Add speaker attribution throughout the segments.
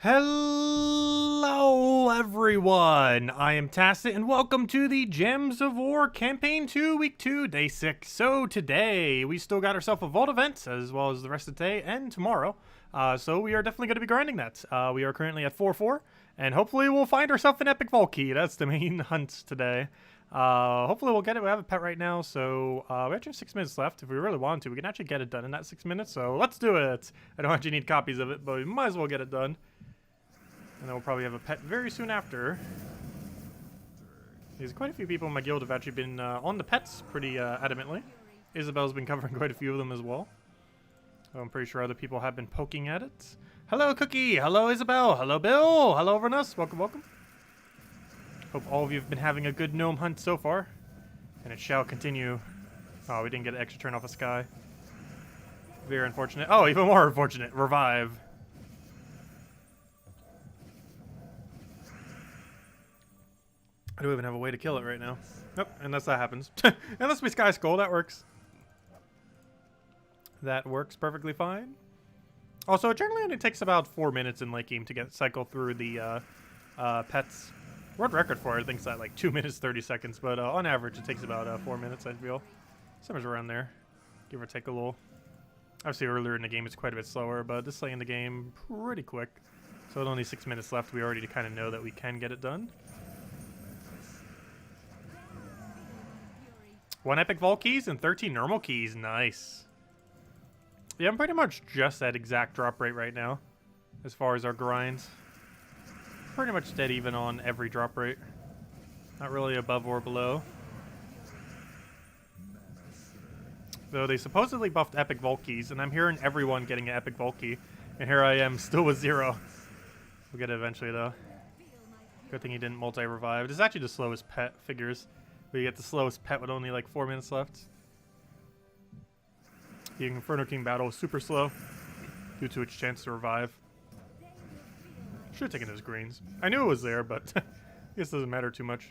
Speaker 1: Hello everyone, I am Tacit and welcome to the Gems of War Campaign 2 Week 2 Day 6. So today we still got ourselves a Vault event as well as the rest of today and tomorrow. So we are definitely going to be grinding that. We are currently at 4-4 and hopefully we'll find ourselves an epic vault key. That's the main hunt today. Hopefully we'll get it. We have a pet right now, so we actually have 6 minutes left. If we really want to, we can actually get it done in that 6 minutes, so let's do it. I don't actually need copies of it, but we might as well get it done. And then we'll probably have a pet very soon after. There's quite a few people in my guild have actually been on the pets pretty adamantly. Isabel's been covering quite a few of them as well. So I'm pretty sure other people have been poking at it. Hello, Cookie. Hello, Isabel. Hello, Bill. Hello, RimWorld. Welcome, welcome. Hope all of you have been having a good gnome hunt so far. And it shall continue. Oh, we didn't get an extra turn off of Sky. Very unfortunate. Oh, even more unfortunate. Revive. I don't even have a way to kill it right now. Nope, unless that happens. Unless we Sky Skull, that works. That works perfectly fine. Also, it generally only takes about 4 minutes in late game to cycle through the pets. World record for it, I think it's at like 2 minutes 30 seconds, but on average it takes about 4 minutes, I feel. Somewhere around there, give or take a little. Obviously earlier in the game it's quite a bit slower, but this late in the game, pretty quick. So with only 6 minutes left, we already kind of know that we can get it done. 1 epic vault keys and 13 normal keys, nice. Yeah, I'm pretty much just at exact drop rate right now, as far as our grinds. Pretty much dead even on every drop rate. Not really above or below. Though they supposedly buffed epic vault keys, and I'm hearing everyone getting an epic vault key. And here I am, still with 0. We'll get it eventually, though. Good thing he didn't multi-revive. This is actually the slowest pet, figures. We get the slowest pet with only like 4 minutes left. The Inferno King battle is super slow, due to its chance to revive. Should have taken those greens. I knew it was there, but I guess it doesn't matter too much.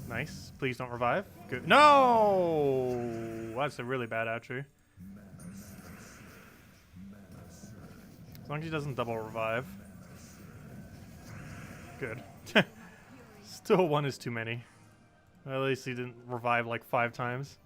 Speaker 1: Nice. Please don't revive. Good. No! That's a really bad actually. As long as he doesn't double revive. Good. Still 1 is too many. Well, at least he didn't revive like 5 times.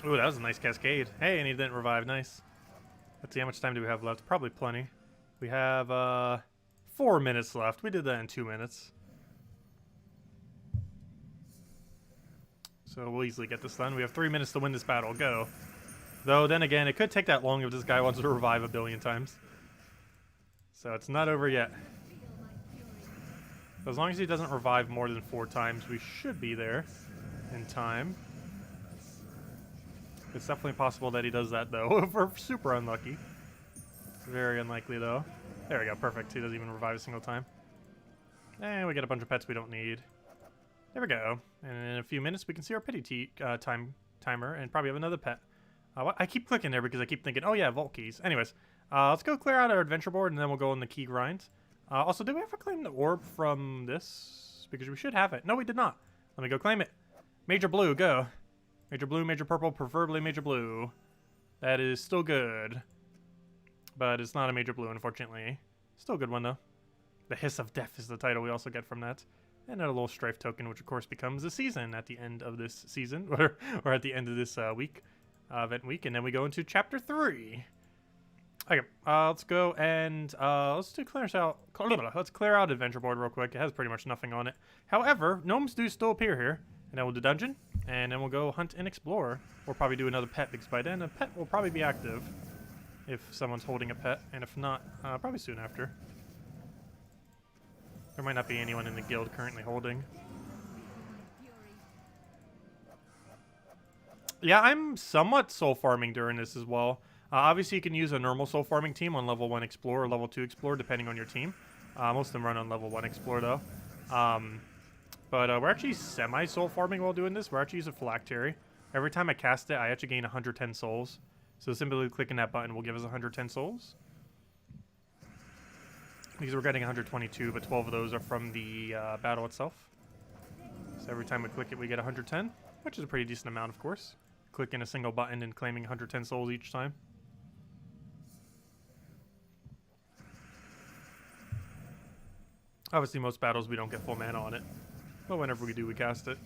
Speaker 1: Ooh, that was a nice cascade. Hey, and he didn't revive. Nice. Let's see, how much time do we have left? Probably plenty. We have 4 minutes left. We did that in 2 minutes. So we'll easily get this done. We have 3 minutes to win this battle. Go. Though, then again, it could take that long if this guy wants to revive a billion times. So it's not over yet. As long as he doesn't revive more than 4 times, we should be there in time. It's definitely possible that he does that, though, if we're super unlucky. Very unlikely, though. There we go, perfect. He doesn't even revive a single time. And we get a bunch of pets we don't need. There we go. And in a few minutes, we can see our pity timer and probably have another pet. I keep clicking there because I keep thinking, oh yeah, vault keys. Anyways, let's go clear out our adventure board, and then we'll go on the key grind. Also, did we ever claim the orb from this? Because we should have it. No, we did not. Let me go claim it. Major blue, go. Major blue, major purple, preferably major blue. That is still good. But it's not a major blue, unfortunately. Still a good one, though. The Hiss of Death is the title we also get from that. And a little Strife token, which of course becomes a season at the end of this season. Or at the end of this week. Event week. And then we go into Chapter 3. Okay, let's go and let's clear out Adventure Board real quick. It has pretty much nothing on it. However, gnomes do still appear here. And then we'll do dungeon, and then we'll go hunt and explore. We'll probably do another pet, because by then a pet will probably be active. If someone's holding a pet, and if not, probably soon after. There might not be anyone in the guild currently holding. Yeah, I'm somewhat soul farming during this as well. Obviously, you can use a normal soul farming team on level 1 Explorer or level 2 Explorer, depending on your team. Most of them run on level 1 Explorer, though. But we're actually semi-soul farming while doing this. We're actually using phylactery. Every time I cast it, I actually gain 110 souls. So simply clicking that button will give us 110 souls. Because we're getting 122, but 12 of those are from the battle itself. So every time we click it, we get 110, which is a pretty decent amount, of course. Clicking a single button and claiming 110 souls each time. Obviously, most battles we don't get full mana on it, but whenever we do, we cast it.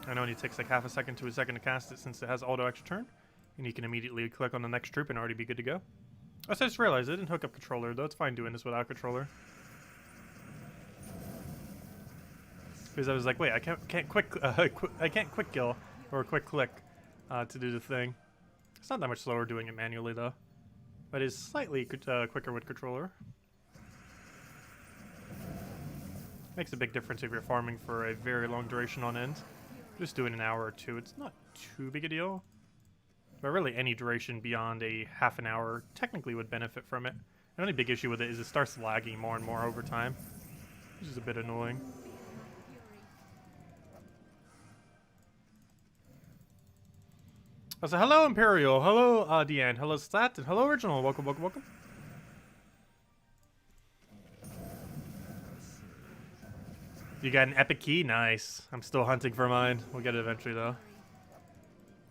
Speaker 1: I know it only takes like half a second to a second to cast it since it has auto extra turn, and you can immediately click on the next troop and already be good to go. I just realized I didn't hook up controller, though it's fine doing this without controller. Because I was like, wait, I can't quick kill or quick click to do the thing. It's not that much slower doing it manually though, but it's slightly quicker with controller. Makes a big difference if you're farming for a very long duration on end. Just doing an hour or two, it's not too big a deal. But really any duration beyond a half an hour technically would benefit from it. The only big issue with it is it starts lagging more and more over time, which is a bit annoying. So hello Imperial, hello Deanne, hello Stat, and hello Original. Welcome, welcome, welcome. You got an epic key? Nice. I'm still hunting for mine. We'll get it eventually though.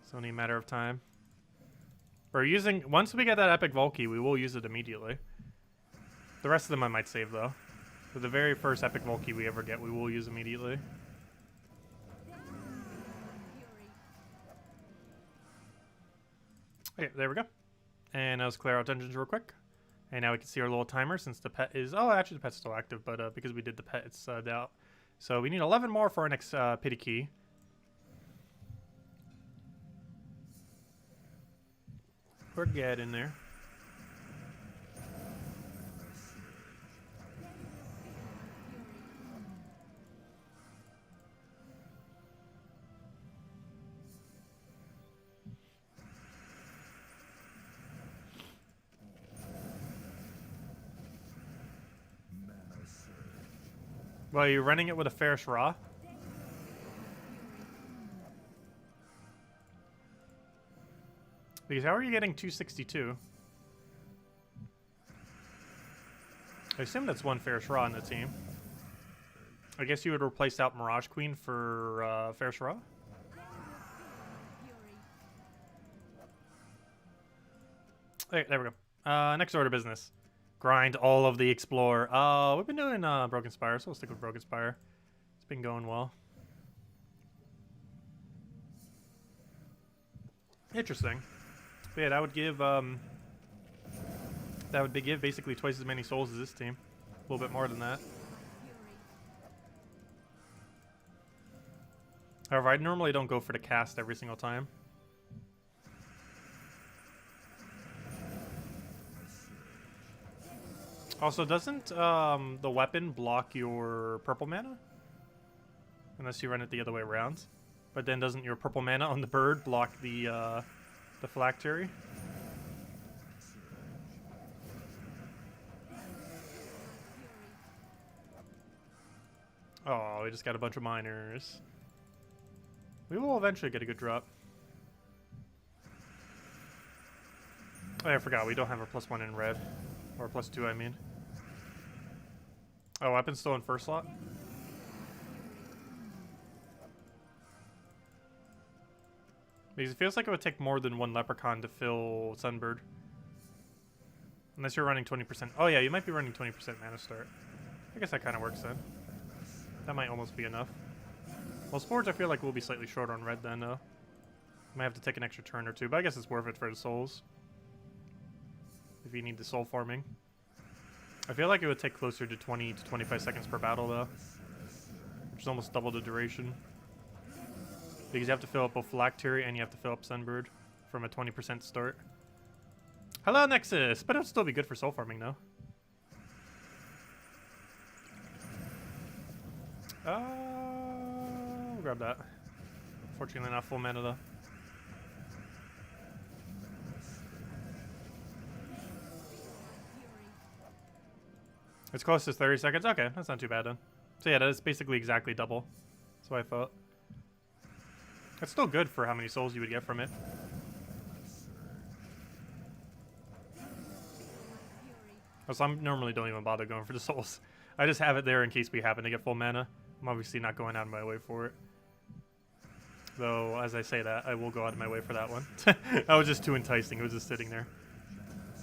Speaker 1: It's only a matter of time. We're using, once we get that epic vault key, we will use it immediately. The rest of them I might save though. For the very first epic vault key we ever get, we will use immediately. Okay, there we go. And now let's clear out dungeons real quick. And now we can see our little timer since the pet is... Oh, actually the pet's still active, but because we did the pet, it's out. So we need 11 more for our next pity key. We're getting there. Well, you're running it with a Ferris Raw? Because how are you getting 262? I assume that's one Ferris Raw in the team. I guess you would replace out Mirage Queen for Ferris Raw? Okay, there we go. Next order of business. Grind all of the Explorer. We've been doing Broken Spire, so we'll stick with Broken Spire. It's been going well. Interesting. But yeah, that would give give basically twice as many souls as this team. A little bit more than that. However, I normally don't go for the cast every single time. Also, doesn't the weapon block your purple mana? Unless you run it the other way around. But then doesn't your purple mana on the bird block the phylactery? Oh, we just got a bunch of miners. We will eventually get a good drop. Oh, I forgot, we don't have a +1 in red. Or +2, I mean. Oh, weapon's still in first slot? Because it feels like it would take more than one Leprechaun to fill Sunbird. Unless you're running 20%. Oh yeah, you might be running 20% mana start. I guess that kind of works then. That might almost be enough. Well, Sports I feel like will be slightly short on red then, though. Might have to take an extra turn or two, but I guess it's worth it for the souls. If you need the soul farming. I feel like it would take closer to 20 to 25 seconds per battle, though. Which is almost double the duration. Because you have to fill up both Phylactery and you have to fill up Sunbird from a 20% start. Hello, Nexus! But it would still be good for soul farming, though. We'll grab that. Fortunately not full mana, though. It's close to 30 seconds? Okay, that's not too bad, then. So yeah, that is basically exactly double. That's what I thought. That's still good for how many souls you would get from it. Also, I normally don't even bother going for the souls. I just have it there in case we happen to get full mana. I'm obviously not going out of my way for it. Though, as I say that, I will go out of my way for that one. That was just too enticing. It was just sitting there.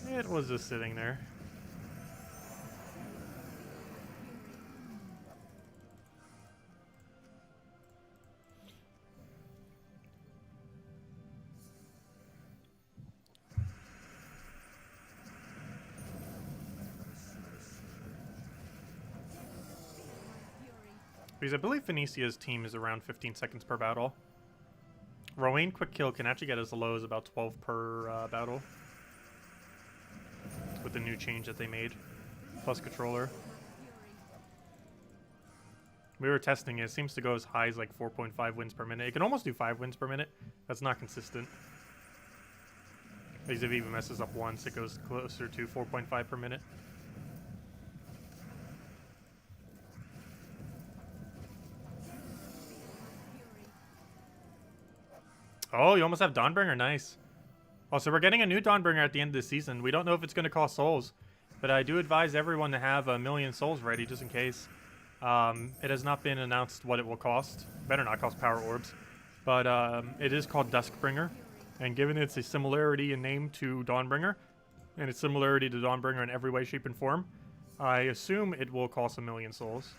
Speaker 1: It was just sitting there. Because I believe Phoenicia's team is around 15 seconds per battle. Rowan quick kill can actually get as low as about 12 per battle. With the new change that they made. Plus controller. We were testing it. It seems to go as high as like 4.5 wins per minute. It can almost do 5 wins per minute. That's not consistent. Because if it even messes up once, it goes closer to 4.5 per minute. Oh, you almost have Dawnbringer. Nice. Also, we're getting a new Dawnbringer at the end of the season. We don't know if it's going to cost souls, but I do advise everyone to have 1,000,000 souls ready just in case. It has not been announced what it will cost. Better not cost power orbs. But it is called Duskbringer, and given its a similarity in name to Dawnbringer, and its similarity to Dawnbringer in every way, shape, and form, I assume it will cost 1,000,000 souls.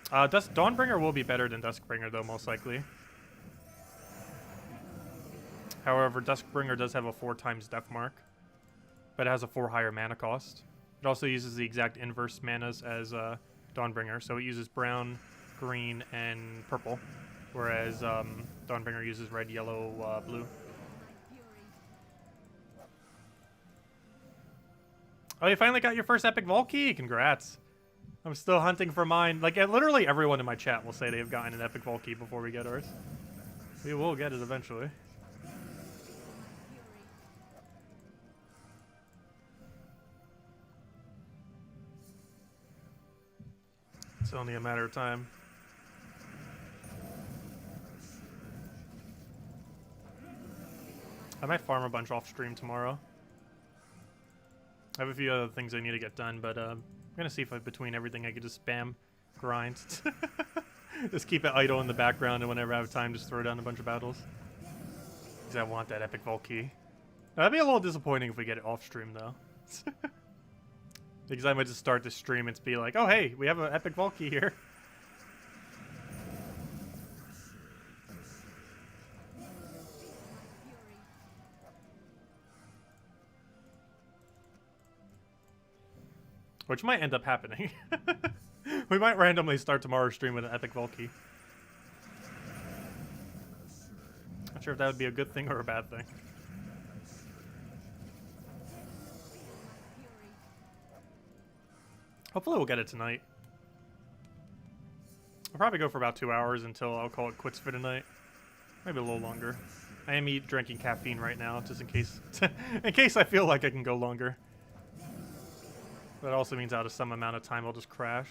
Speaker 1: Dawnbringer will be better than Duskbringer, though, most likely. However, Duskbringer does have a 4 times death mark, but it has a 4 higher mana cost. It also uses the exact inverse manas as Dawnbringer, so it uses brown, green, and purple, whereas Dawnbringer uses red, yellow, blue. Oh, you finally got your first epic vault key! Congrats! I'm still hunting for mine. Like, literally everyone in my chat will say they have gotten an epic vault key before we get ours. We will get it eventually. It's only a matter of time. I might farm a bunch off stream tomorrow. I have a few other things I need to get done, but I'm gonna see if between everything I could just spam grind. Just keep it idle in the background, and whenever I have time, just throw down a bunch of battles. Because I want that epic vault key. Now, that'd be a little disappointing if we get it off stream, though. Because I might just start the stream and be like, oh hey, we have an epic vault key here. Which might end up happening. We might randomly start tomorrow's stream with an epic vault key. Not sure if that would be a good thing or a bad thing. Hopefully we'll get it tonight. I'll probably go for about 2 hours until I'll call it quits for tonight. Maybe a little longer. I am drinking caffeine right now, just in case in case I feel like I can go longer. That also means out of some amount of time I'll just crash.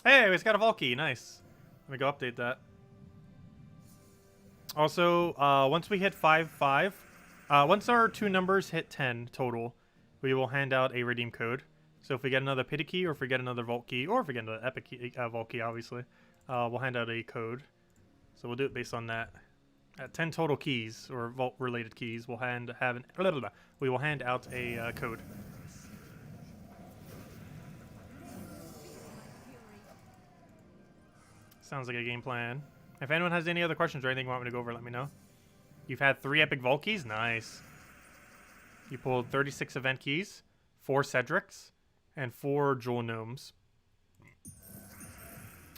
Speaker 1: Hey, we just got a vault key. Nice. Let me go update that. Also, once we hit 5-5, once our 2 numbers hit 10 total, we will hand out a redeem code. So if we get another pity key, or if we get another vault key, or if we get another epic key, vault key, obviously, we'll hand out a code. So we'll do it based on that. At 10 total keys, or vault-related keys, we will hand out a code. Sounds like a game plan. If anyone has any other questions or anything you want me to go over, let me know. You've had 3 epic vault keys? Nice. You pulled 36 event keys, 4 Cedrics, and 4 Jewel Gnomes.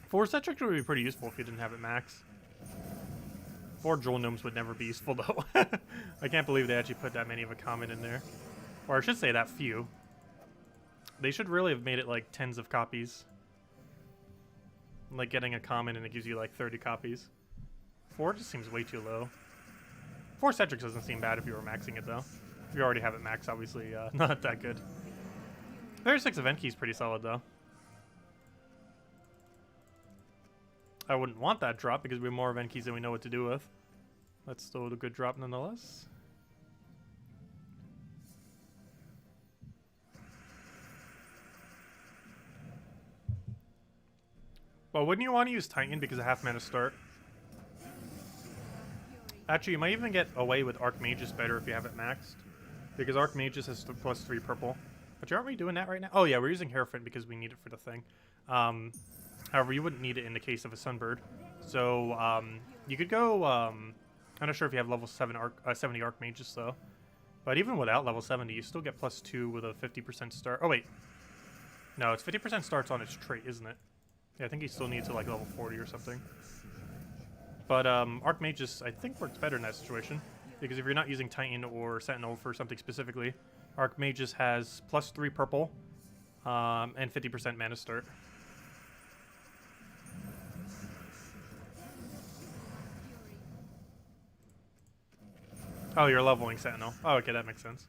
Speaker 1: 4 Cedrics would be pretty useful if you didn't have it max. 4 Jewel Gnomes would never be useful, though. I can't believe they actually put that many of a comment in there. Or I should say that few. They should really have made it like tens of copies. Like getting a common and it gives you like 30 copies. 4 just seems way too low. 4 ssaszix doesn't seem bad if you were maxing it though. If you already have it maxed, obviously not that good. 36 event key is pretty solid though. I wouldn't want that drop because we have more event keys than we know what to do with. That's still a good drop nonetheless. Well, wouldn't you want to use Titan because of half mana start? Actually, you might even get away with Archmagus better if you have it maxed. Because Archmagus has +3 purple. But aren't we doing that right now? Oh yeah, we're using Hierophant because we need it for the thing. However, you wouldn't need it in the case of a Sunbird. So, you could go, I'm not sure if you have level 70 Archmagus though. But even without level 70, you still get +2 with a 50% start. Oh wait. No, it's 50% starts on its trait, isn't it? Yeah, I think he still needs to like level 40 or something. But Archmagus, I think, works better in that situation. Because if you're not using Titan or Sentinel for something specifically, Archmagus has +3 purple and 50% mana start. Oh, you're leveling Sentinel. Oh, okay, that makes sense.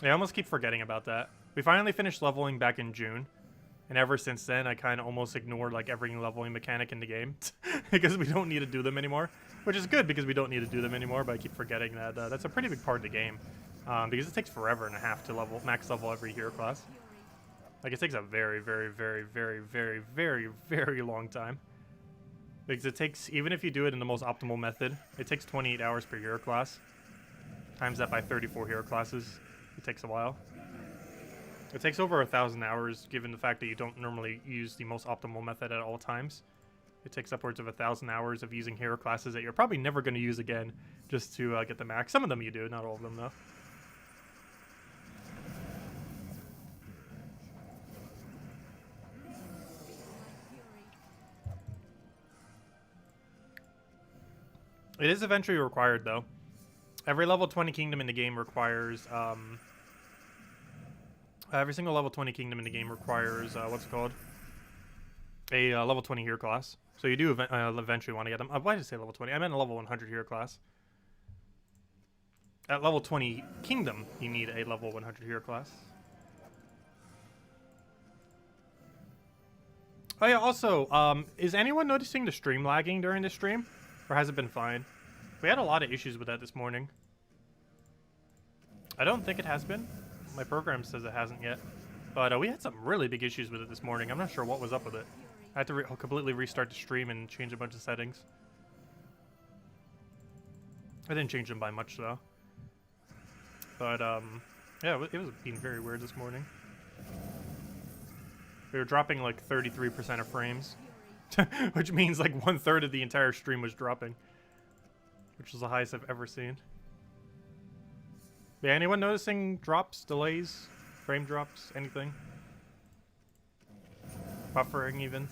Speaker 1: Yeah, I almost keep forgetting about that. We finally finished leveling back in June. And ever since then, I kind of almost ignored like every leveling mechanic in the game because we don't need to do them anymore, which is good because we don't need to do them anymore. But I keep forgetting that that's a pretty big part of the game because it takes forever and a half to max level every hero class. Like it takes a very, very, very, very, very, very, very long time because it takes, even if you do it in the most optimal method, it takes 28 hours per hero class. Times that by 34 hero classes, it takes a while. It takes over 1,000 hours, given the fact that you don't normally use the most optimal method at all times. It takes upwards of 1,000 hours of using hero classes that you're probably never going to use again, just to get the max. Some of them you do, not all of them though. It is eventually required though. Every level 20 kingdom in the game requires every single level 20 kingdom in the game requires, what's it called? A level 20 hero class. So you do eventually want to get them. Why did I say level 20? I meant a level 100 hero class. At level 20 kingdom, you need a level 100 hero class. Oh yeah, also, is anyone noticing the stream lagging during this stream? Or has it been fine? We had a lot of issues with that this morning. I don't think it has been. My program says it hasn't yet. But we had some really big issues with it this morning. I'm not sure what was up with it. I had to completely restart the stream and change a bunch of settings. I didn't change them by much though. But yeah, it was being very weird this morning. We were dropping like 33% of frames. Which means like 1/3 of the entire stream was dropping. Which is the highest I've ever seen. Yeah, anyone noticing drops, delays, frame drops, anything? Buffering even?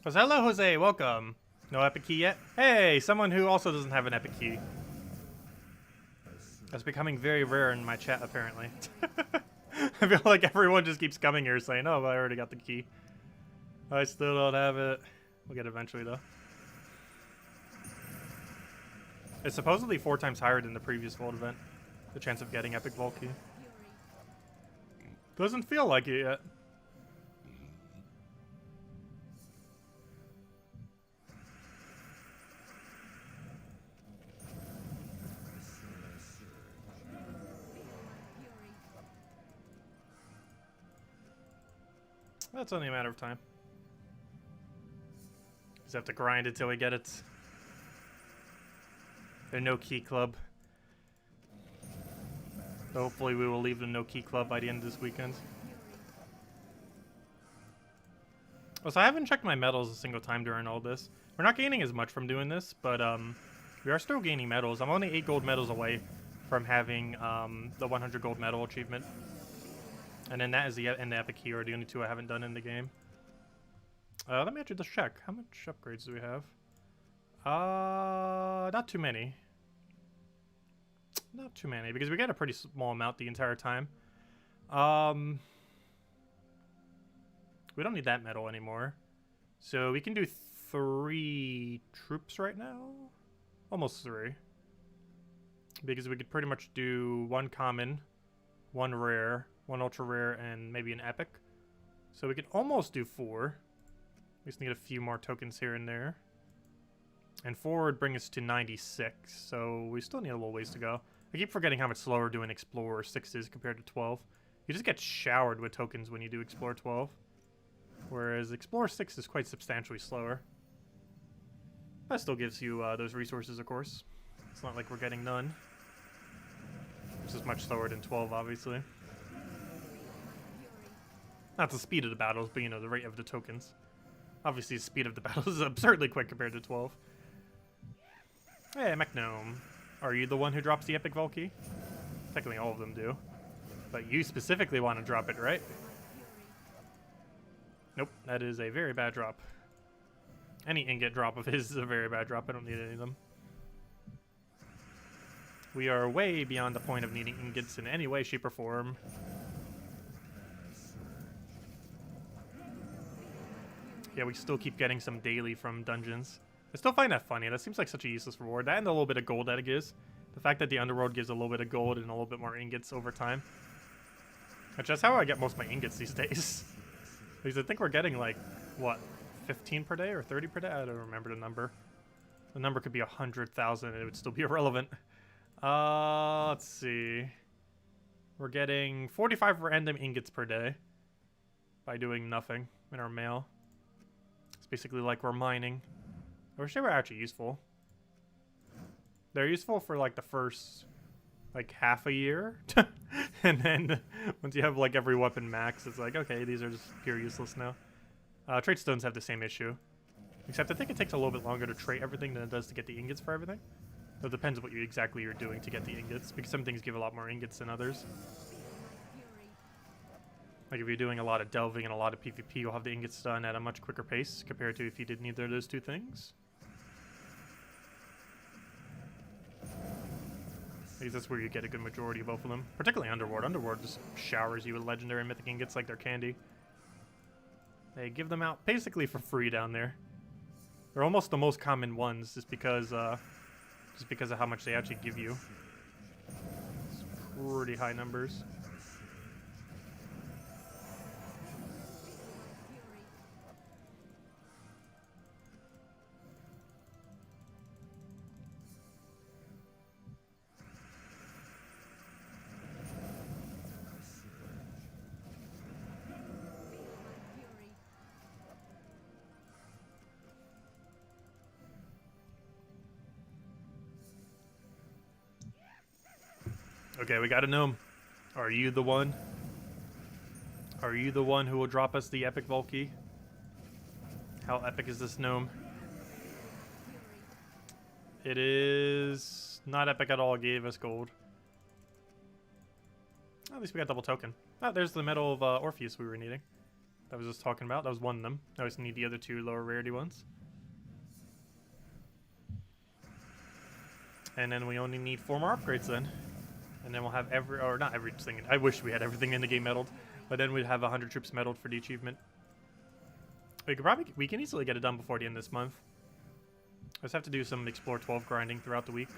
Speaker 1: Hello, Jose. Welcome. No epic key yet? Hey, someone who also doesn't have an epic key. That's becoming very rare in my chat, apparently. I feel like everyone just keeps coming here saying, oh, I already got the key. I still don't have it. We'll get it eventually, though. It's supposedly 4 times higher than the previous Vault event. The chance of getting epic Vault key. Doesn't feel like it yet. That's only a matter of time. Just have to grind until we get it. The no key club. So hopefully we will leave the no key club by the end of this weekend. Also, I haven't checked my medals a single time during all this. We're not gaining as much from doing this, but we are still gaining medals. I'm only 8 gold medals away from having the 100 gold medal achievement. And then that is and the epic hero, the only 2 I haven't done in the game. Let me actually just check. How much upgrades do we have? Not too many. Not too many, because we get a pretty small amount the entire time. We don't need that medal anymore. So we can do 3 troops right now? Almost 3. Because we could pretty much do 1 common, 1 rare, 1 ultra rare, and maybe an epic. So we could almost do 4. We just need a few more tokens here and there. And 4 would bring us to 96, so we still need a little ways to go. I keep forgetting how much slower doing Explorer 6 is compared to 12. You just get showered with tokens when you do Explorer 12. Whereas Explorer 6 is quite substantially slower. That still gives you those resources, of course. It's not like we're getting none. Which is much slower than 12, obviously. Not the speed of the battles, but, you know, the rate of the tokens. Obviously, the speed of the battles is absurdly quick compared to 12. Hey, McGnome. Are you the one who drops the epic Valky? Technically, all of them do. But you specifically want to drop it, right? Nope, that is a very bad drop. Any ingot drop of his is a very bad drop. I don't need any of them. We are way beyond the point of needing ingots in any way, shape, or form. Yeah, we still keep getting some daily from dungeons. I still find that funny. That seems like such a useless reward. That and the little bit of gold that it gives. The fact that the underworld gives a little bit of gold and a little bit more ingots over time. Which is how I get most of my ingots these days. Because I think we're getting like, what, 15 per day or 30 per day? I don't remember the number. The number could be 100,000 and it would still be irrelevant. Let's see. We're getting 45 random ingots per day by doing nothing in our mail. It's basically like we're mining. I wish they were actually useful. They're useful for like the first like half a year. And then once you have like every weapon max, it's like, okay, these are just pure useless now. Trait stones have the same issue. Except I think it takes a little bit longer to trait everything than it does to get the ingots for everything. So it depends what exactly you're doing to get the ingots, because some things give a lot more ingots than others. Like if you're doing a lot of delving and a lot of PvP, you'll have the ingots done at a much quicker pace compared to if you did neither of those 2 things. Because that's where you get a good majority of both of them. Particularly Underworld. Underworld just showers you with legendary and mythic ingots like they're candy. They give them out basically for free down there. They're almost the most common ones just because of how much they actually give you. It's pretty high numbers. Okay, we got a gnome. Are you the one? Are you the one who will drop us the epic Valky? How epic is this gnome? It is not epic at all. It gave us gold. At least we got double token. Oh, there's the medal of Orpheus we were needing. That was just talking about. That was one of them. I just need the other 2 lower rarity ones. And then we only need 4 more upgrades then. And then we'll have not everything. I wish we had everything in the game medaled. But then we'd have 100 troops medaled for the achievement. We can easily get it done before the end of this month. I just have to do some Explore 12 grinding throughout the week.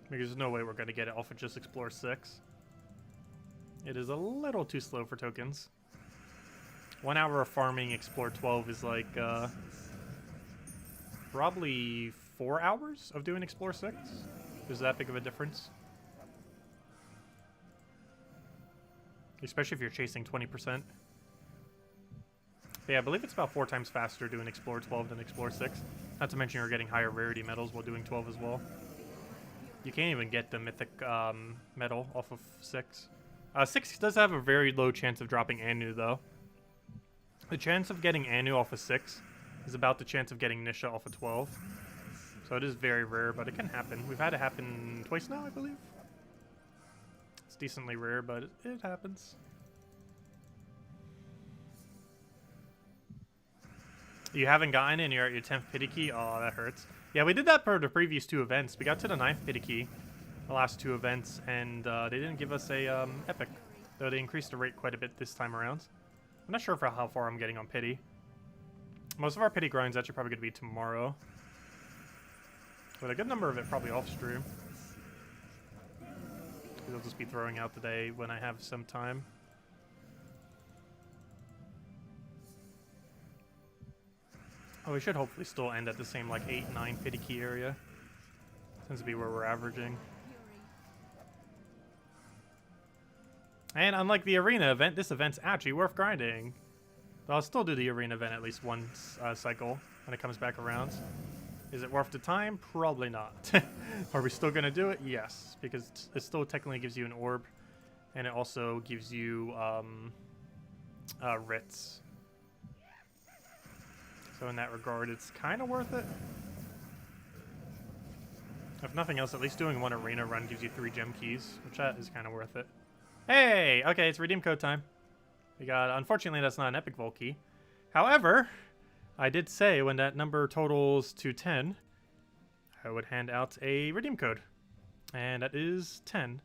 Speaker 1: Because there's no way we're going to get it off of just Explore 6. It is a little too slow for tokens. 1 hour of farming Explore 12 is like probably 4 hours of doing Explore 6. Is that big of a difference? Especially if you're chasing 20%. But yeah, I believe it's about 4 times faster doing Explore 12 than Explore 6. Not to mention you're getting higher rarity medals while doing 12 as well. You can't even get the mythic medal off of 6. 6 does have a very low chance of dropping Anu though. The chance of getting Anu off of 6 is about the chance of getting Nisha off of 12. So it is very rare, but it can happen. We've had it happen twice now, I believe. It's decently rare, but it happens. You haven't gotten it and you're at your 10th pity key? Oh, that hurts. Yeah, we did that for the previous 2 events. We got to the 9th pity key, the last 2 events, and they didn't give us a epic. Though they increased the rate quite a bit this time around. I'm not sure for how far I'm getting on pity. Most of our pity grinds actually probably going to be tomorrow. But a good number of it probably off stream. I'll just be throwing out the day when I have some time. Oh, we should hopefully still end at the same like 8-9 pity key area. Tends to be where we're averaging. And unlike the arena event, this event's actually worth grinding. But I'll still do the arena event at least one cycle when it comes back around. Is it worth the time? Probably not. Are we still going to do it? Yes, because it still technically gives you an orb. And it also gives you writs. So in that regard, it's kind of worth it. If nothing else, at least doing one arena run gives you 3 gem keys, which that is kind of worth it. Hey! Okay, it's redeem code time. We got, unfortunately, that's not an epic vault key. However, I did say when that number totals to 10, I would hand out a redeem code. And that is 10.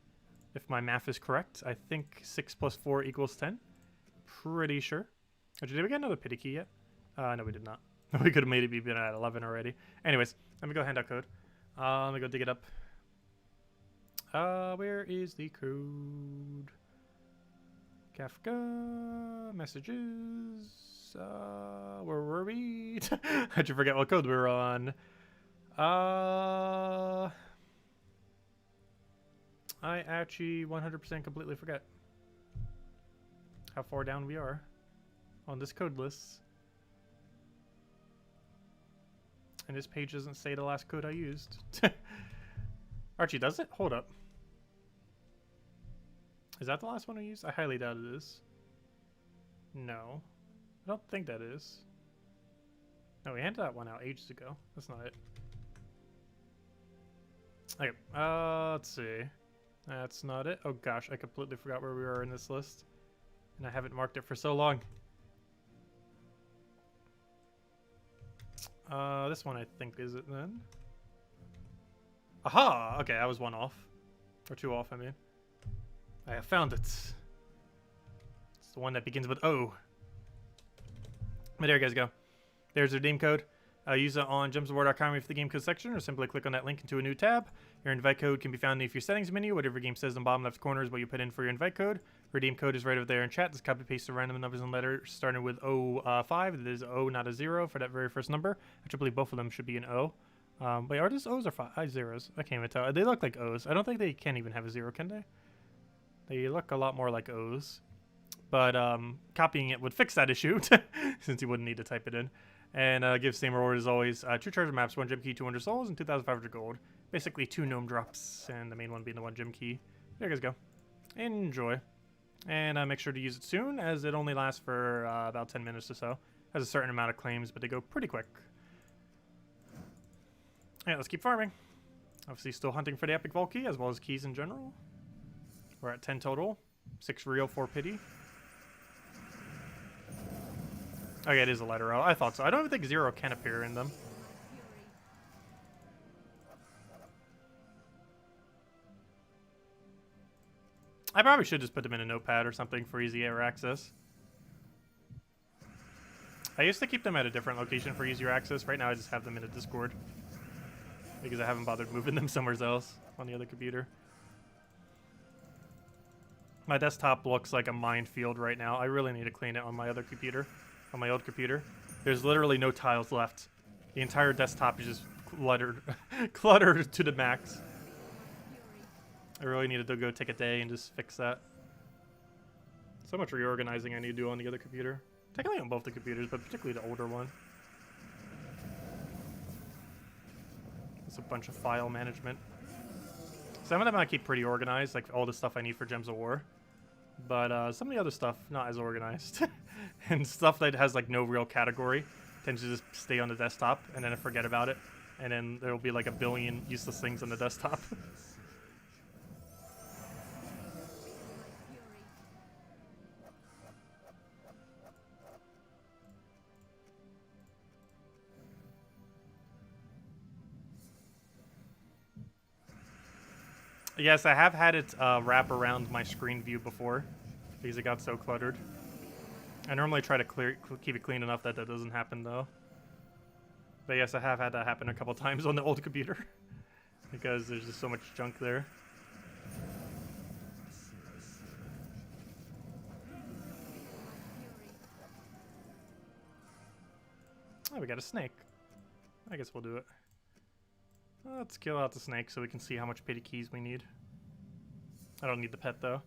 Speaker 1: If my math is correct, I think 6 plus 4 equals 10. Pretty sure. Did we get another pity key yet? No, we did not. We could have maybe been at 11 already. Anyways, let me go hand out code. Let me go dig it up. Where is the code? Kafka messages. Where were we? How'd you forget what code we were on? I actually 100% completely forget how far down we are on this code list. And this page doesn't say the last code I used. Archie, does it? Hold up. Is that the last one I used? I highly doubt it is. No. I don't think that is. No, we handed that one out ages ago. That's not it. Okay, let's see. That's not it. Oh gosh, I completely forgot where we were in this list. And I haven't marked it for so long. This one I think is it then. Aha! Okay, I was 1 off. Or 2 off, I mean. I have found it. It's the one that begins with O. But there you guys go. There's the redeem code. Use it on gemsofwar.com for the game code section, or simply click on that link into a new tab. Your invite code can be found in your settings menu. Whatever game says in the bottom left corner is what you put in for your invite code. Redeem code is right over there in chat. Just copy paste the random numbers and letters starting with 05. It is O, not a 0 for that very first number. I believe both of them should be an O. Wait, are these O's or zeros? I can't even tell. They look like O's. I don't think they can even have a 0, can they? They look a lot more like O's. But copying it would fix that issue, since you wouldn't need to type it in. And give same reward as always. 2 treasure maps, 1 gem key, 200 souls, and 2,500 gold. Basically 2 gnome drops, and the main one being the 1 gem key. There you guys go. Enjoy. And make sure to use it soon, as it only lasts for about 10 minutes or so. Has a certain amount of claims, but they go pretty quick. Alright, let's keep farming. Obviously still hunting for the epic vault key, as well as keys in general. We're at 10 total. 6 real, 4 pity. Okay, it is a letter O. I thought so. I don't even think 0 can appear in them. I probably should just put them in a notepad or something for easier access. I used to keep them at a different location for easier access. Right now I just have them in a Discord. Because I haven't bothered moving them somewhere else on the other computer. My desktop looks like a minefield right now. I really need to clean it on my other computer. On my old computer. There's literally no tiles left. The entire desktop is just cluttered. Cluttered to the max. I really needed to go take a day and just fix that. So much reorganizing I need to do on the other computer. Technically on both the computers, but particularly the older one. It's a bunch of file management. Some of them I keep pretty organized, like all the stuff I need for Gems of War. But some of the other stuff, not as organized. And stuff that has like no real category tends to just stay on the desktop, and then I forget about it. And then there'll be like a billion useless things on the desktop. Yes, I have had it wrap around my screen view before because it got so cluttered. I normally try to keep it clean enough that that doesn't happen though. But yes, I have had that happen a couple times on the old computer because there's just so much junk there. Oh, we got a snake. I guess we'll do it. Let's kill out the snake so we can see how much pity keys we need. I don't need the pet though.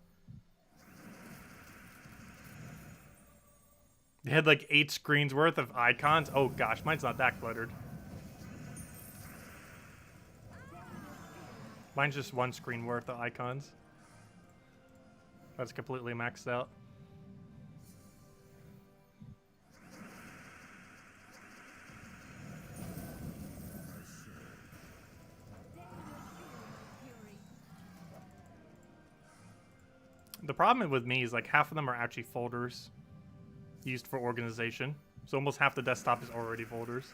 Speaker 1: They had like 8 screens worth of icons. Oh gosh, mine's not that cluttered. Mine's just 1 screen worth of icons. That's completely maxed out. The problem with me is like half of them are actually folders used for organization. So almost half the desktop is already folders.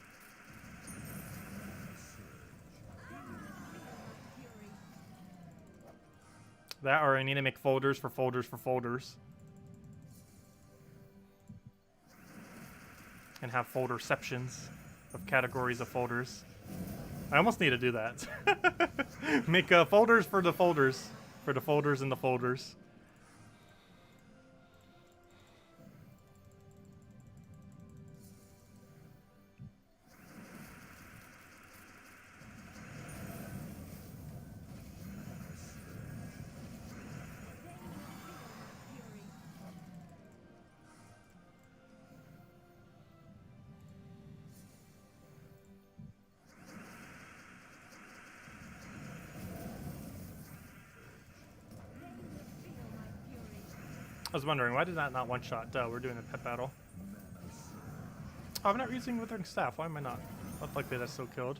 Speaker 1: That or I need to make folders for folders for folders. And have folderceptions of categories of folders. I almost need to do that. Make folders for the folders. For the folders in the folders. I was wondering, why did that not one-shot? Duh, we're doing a pet battle. Oh, I'm not using Withering Staff. Why am I not? Not likely that's still killed.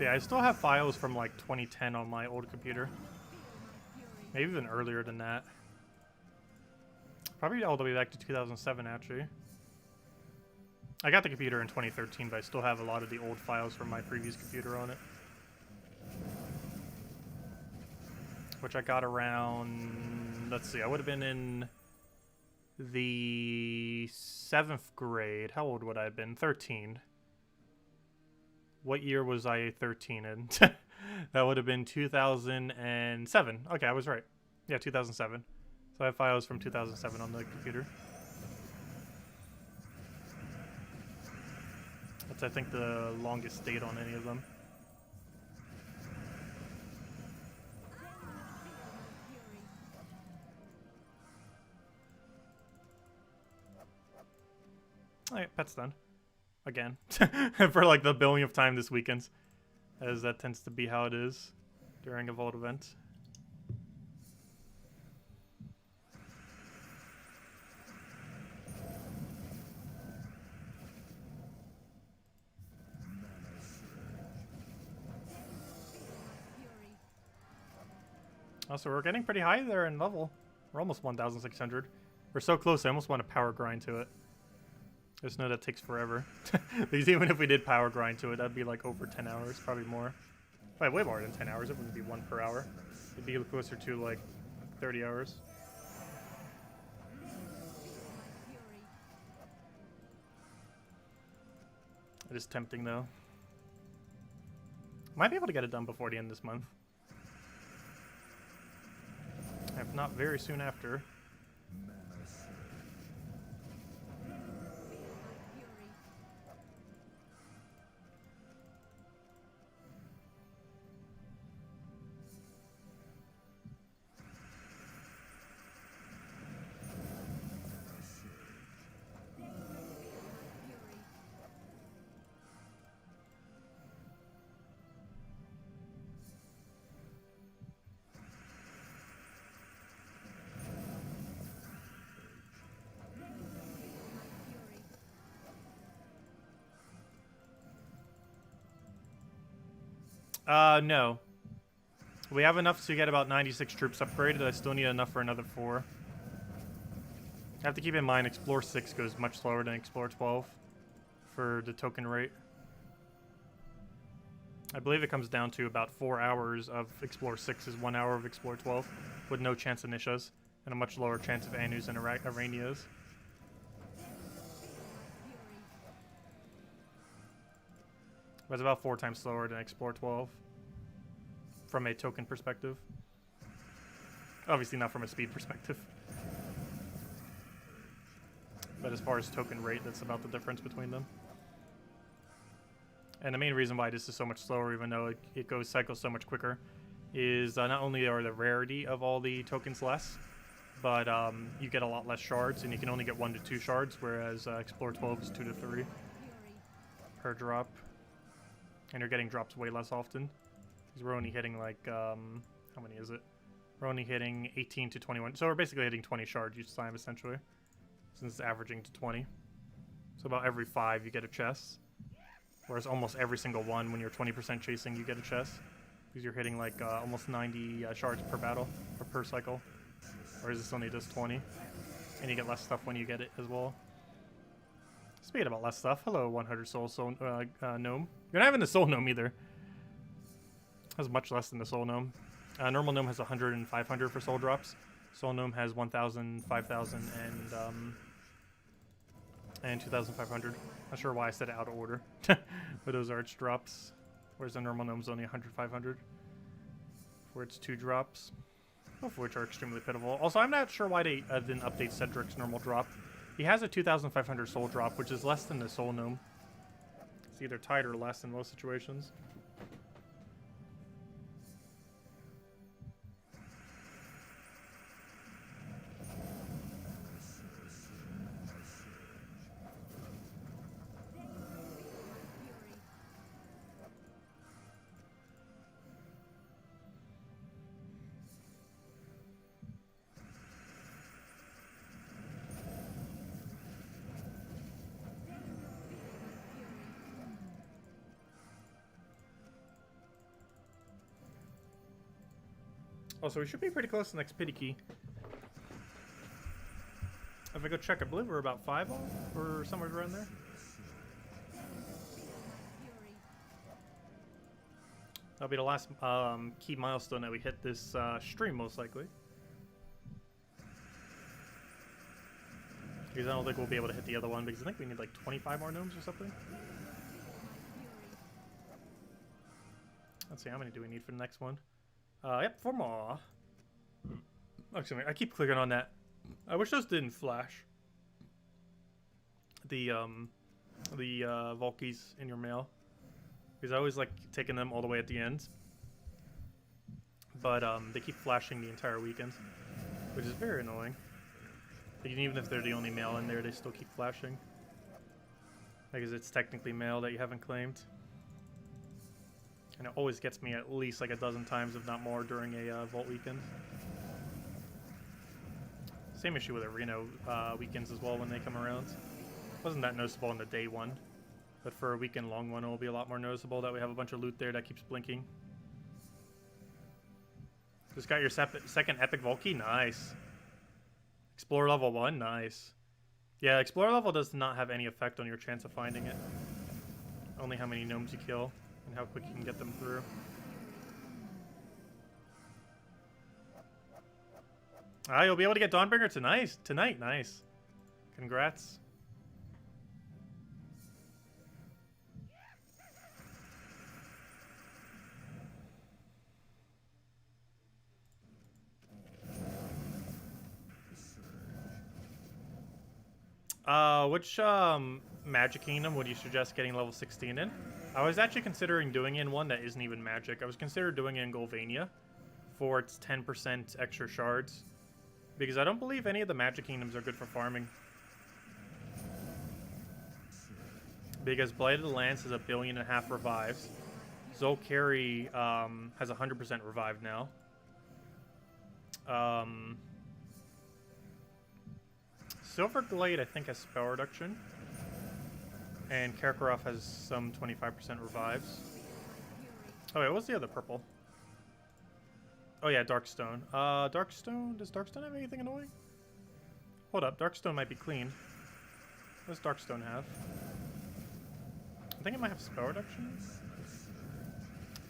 Speaker 1: Yeah, I still have files from like 2010 on my old computer. Maybe even earlier than that. Probably all the way back to 2007, actually. I got the computer in 2013, but I still have a lot of the old files from my previous computer on it. Which I got around... Let's see, I would have been in the 7th grade. How old would I have been? 13. What year was I 13 in? That would have been 2007. Okay, I was right. Yeah, 2007. So I have files from 2007 on the computer. That's, I think, the longest date on any of them. Alright, pet's done. Again. For like the billionth time this weekend. As that tends to be how it is during a Vault event. Also, we're getting pretty high there in level. We're almost 1,600. We're so close, I almost want to power grind to it. I just know that takes forever. Because even if we did power grind to it, that'd be like over 10 hours, probably more. Wait, way more than 10 hours. It wouldn't be 1 per hour. It'd be closer to like 30 hours. It is tempting though. Might be able to get it done before the end of this month. not very soon after. No. We have enough to get about 96 troops upgraded. I still need enough for another 4. I have to keep in mind Explore 6 goes much slower than Explore 12 for the token rate. I believe it comes down to about 4 hours of Explore 6 is 1 hour of Explore 12 with no chance of Nishas and a much lower chance of Anus and Aranias. But it's about 4 times slower than Explore 12 from a token perspective. Obviously not from a speed perspective. But as far as token rate, that's about the difference between them. And the main reason why this is so much slower, even though it goes cycles so much quicker, is not only are the rarity of all the tokens less, but you get a lot less shards, and you can only get 1 to 2 shards, whereas Explore 12 is 2 to 3 per drop. And you're getting drops way less often. Because we're only hitting like, how many is it? We're only hitting 18 to 21. So we're basically hitting 20 shards each time, essentially. Since it's averaging to 20. So about every 5 you get a chest. Whereas almost every single one, when you're 20% chasing, you get a chest. Because you're hitting like almost 90 shards per battle, or per cycle. Whereas this only does 20. And you get less stuff when you get it as well. Speaking about less stuff, hello 100 soul gnome. You're not having the soul gnome either. Has much less than the soul gnome. Normal gnome has 100 and 500 for soul drops. Soul gnome has 1,000, 5,000, and 2,500. Not sure why I said it out of order. But those are its drops. Whereas the normal gnome's only 100, 500. For its 2 drops. Both of which are extremely pitiful. Also, I'm not sure why they didn't update Cedric's normal drop. He has a 2,500 soul drop, which is less than the soul gnome. It's either tied or less in most situations. Also, we should be pretty close to the next pity key. If I go check, I believe we're about 5 off, or somewhere around there. That'll be the last key milestone that we hit this stream, most likely. Because I don't think we'll be able to hit the other one, because I think we need like 25 more gnomes or something. Let's see, how many do we need for the next one? Yep, 4 more. Actually, I keep clicking on that. I wish those didn't flash. The Volkies in your mail. Because I always like taking them all the way at the end. But they keep flashing the entire weekend. Which is very annoying. Like, even if they're the only mail in there, they still keep flashing. Because it's technically mail that you haven't claimed. And it always gets me at least like a dozen times, if not more, during a Vault weekend. Same issue with Arena weekends as well when they come around. Wasn't that noticeable in the day one. But for a weekend long one, it will be a lot more noticeable that we have a bunch of loot there that keeps blinking. Just got your second Epic Vault key? Nice. Explorer level 1? Nice. Yeah, Explorer level does not have any effect on your chance of finding it. Only how many gnomes you kill. And how quick you can get them through. Ah, you'll be able to get Dawnbringer tonight. Nice. Congrats. Which Magic Kingdom would you suggest getting level 16 in? I was actually considering doing it in one that isn't even magic. I was considering doing it in Golvania for its 10% extra shards. Because I don't believe any of the Magic Kingdoms are good for farming. Because Blighted Lance has 1.5 billion revives. Zolkari has 100% revived now. Silverglade, I think, has spell reduction. And Karkaroff has some 25% revives. Oh, wait, what's the other purple? Oh, yeah, Darkstone. Darkstone? Does Darkstone have anything annoying? Hold up, Darkstone might be clean. What does Darkstone have? I think it might have spell reduction.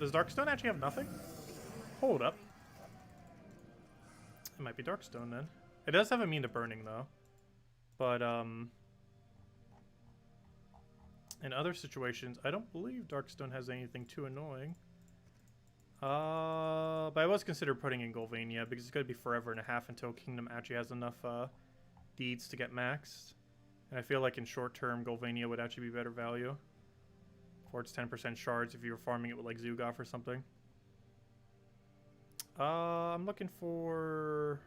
Speaker 1: Does Darkstone actually have nothing? Hold up. It might be Darkstone then. It does have immune to burning though. But in other situations, I don't believe Darkstone has anything too annoying. But I was considering putting in Golvania because it's going to be forever and a half until Kingdom actually has enough deeds to get maxed. And I feel like in short term, Golvania would actually be better value. For its 10% shards if you were farming it with like Zugoff or something. I'm looking for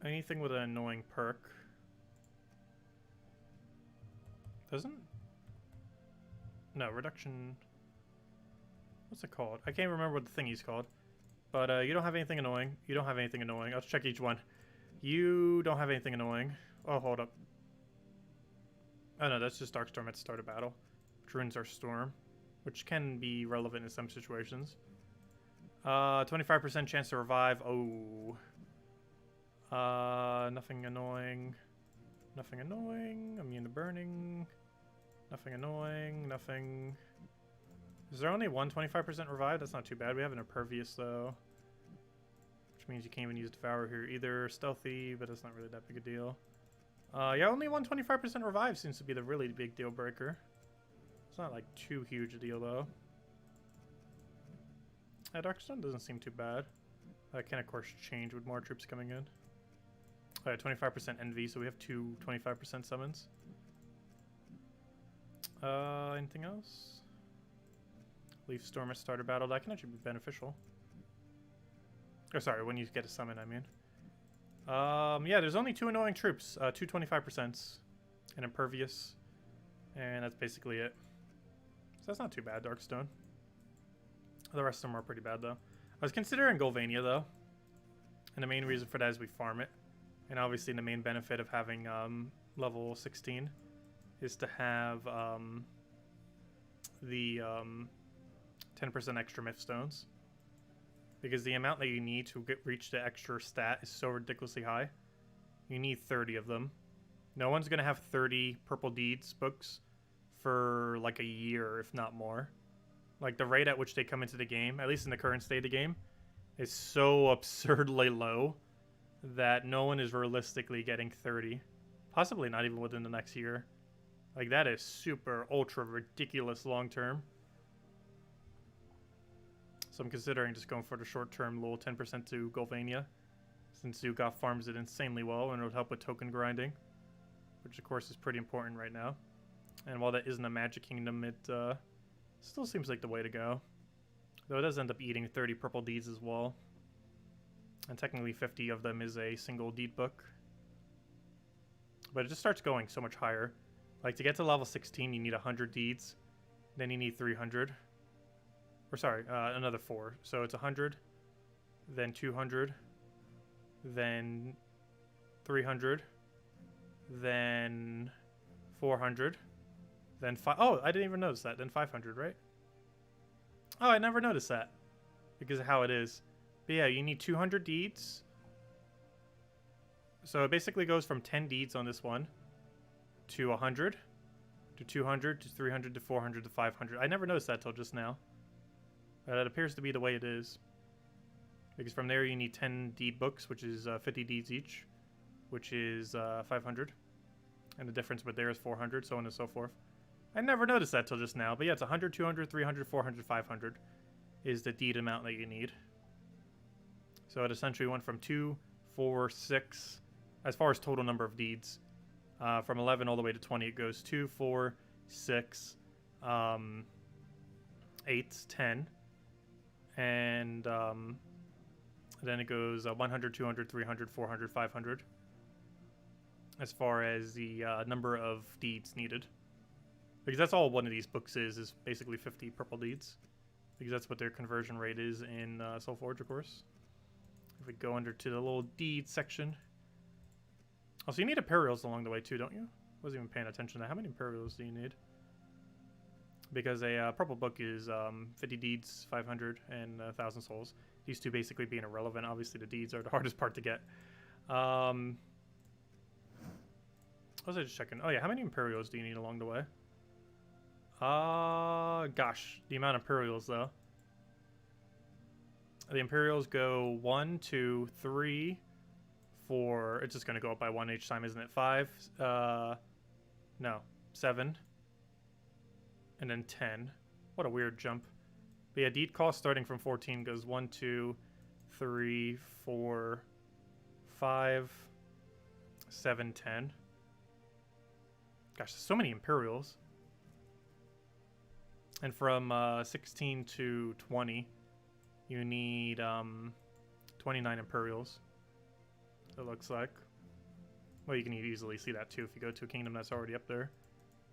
Speaker 1: anything with an annoying perk. Doesn't? No, reduction. What's it called? I can't remember what the thingy's called. But you don't have anything annoying. You don't have anything annoying. Let's check each one. You don't have anything annoying. Oh, hold up. Oh no, that's just Darkstorm at the start of battle. Which ruins our Storm. Which can be relevant in some situations. 25% chance to revive. Oh. Nothing annoying. Nothing annoying. Immune to burning. Nothing annoying. Nothing. Is there only one 25% revive? That's not too bad. We have an Impervious though. Which means you can't even use Devour here either. Stealthy, but it's not really that big a deal. Yeah, only one 25% revive seems to be the really big deal breaker. It's not like too huge a deal though. Darkstone doesn't seem too bad. That can of course change with more troops coming in. Oh yeah, 25% NV, so we have two 25% summons. Anything else? Leaf Storm at starter battle. That can actually be beneficial. Oh, sorry, when you get a summon, I mean. Yeah, there's only two annoying troops. Two 25%. An Impervious. And that's basically it. So that's not too bad, Darkstone. The rest of them are pretty bad, though. I was considering Golvania, though. And the main reason for that is we farm it. And obviously the main benefit of having level 16 is to have the 10% extra myth stones. Because the amount that you need to reach the extra stat is so ridiculously high. You need 30 of them. No one's going to have 30 purple deeds books for like a year, if not more. Like the rate at which they come into the game, at least in the current state of the game, is so absurdly low that no one is realistically getting 30. Possibly not even within the next year. Like that is super ultra ridiculous long term. So I'm considering just going for the short term little 10% to Golvania, since Zugoff farms it insanely well and it would help with token grinding, which of course is pretty important right now. And while that isn't a Magic Kingdom, it still seems like the way to go. Though it does end up eating 30 purple deeds as well. And technically 50 of them is a single deed book. But it just starts going so much higher. Like to get to level 16 you need 100 deeds. Then you need 300. Or sorry, another 4. So it's 100. Then 200. Then 300. Then 400. Then oh, I didn't even notice that. Then 500, right? Oh, I never noticed that. Because of how it is. But yeah, you need 200 deeds. So it basically goes from 10 deeds on this one to 100 to 200 to 300 to 400 to 500. I never noticed that till just now. That appears to be the way it is. Because from there you need 10 deed books, which is 50 deeds each, which is 500. And the difference with there is 400, so on and so forth. I never noticed that till just now, but yeah, it's 100, 200, 300, 400, 500 is the deed amount that you need. So it essentially went from 2, 4, 6, as far as total number of deeds, From 11 all the way to 20, it goes 2, 4, 6, 8, 10. And then it goes 100, 200, 300, 400, 500. As far as the number of deeds needed. Because that's all one of these books is basically 50 purple deeds. Because that's what their conversion rate is in Soulforge, of course. If we go under to the little deed section. Also, you need Imperials along the way too, don't you? Wasn't even paying attention to how many Imperials do you need? Because a purple book is 50 deeds, 500, and 1,000 souls. These two basically being irrelevant. Obviously, the deeds are the hardest part to get. What was I just checking? Oh yeah, how many Imperials do you need along the way? Gosh, the amount of Imperials though. The Imperials go 1, 2, 3, 4. It's just going to go up by 1 each time, isn't it? 5, no, 7, and then 10. What a weird jump. But yeah, deed cost starting from 14 goes 1, 2, 3, 4, 5, 7, 10. Gosh, so many Imperials. And from 16 to 20, you need 29 Imperials, it looks like. Well, you can easily see that too if you go to a kingdom that's already up there.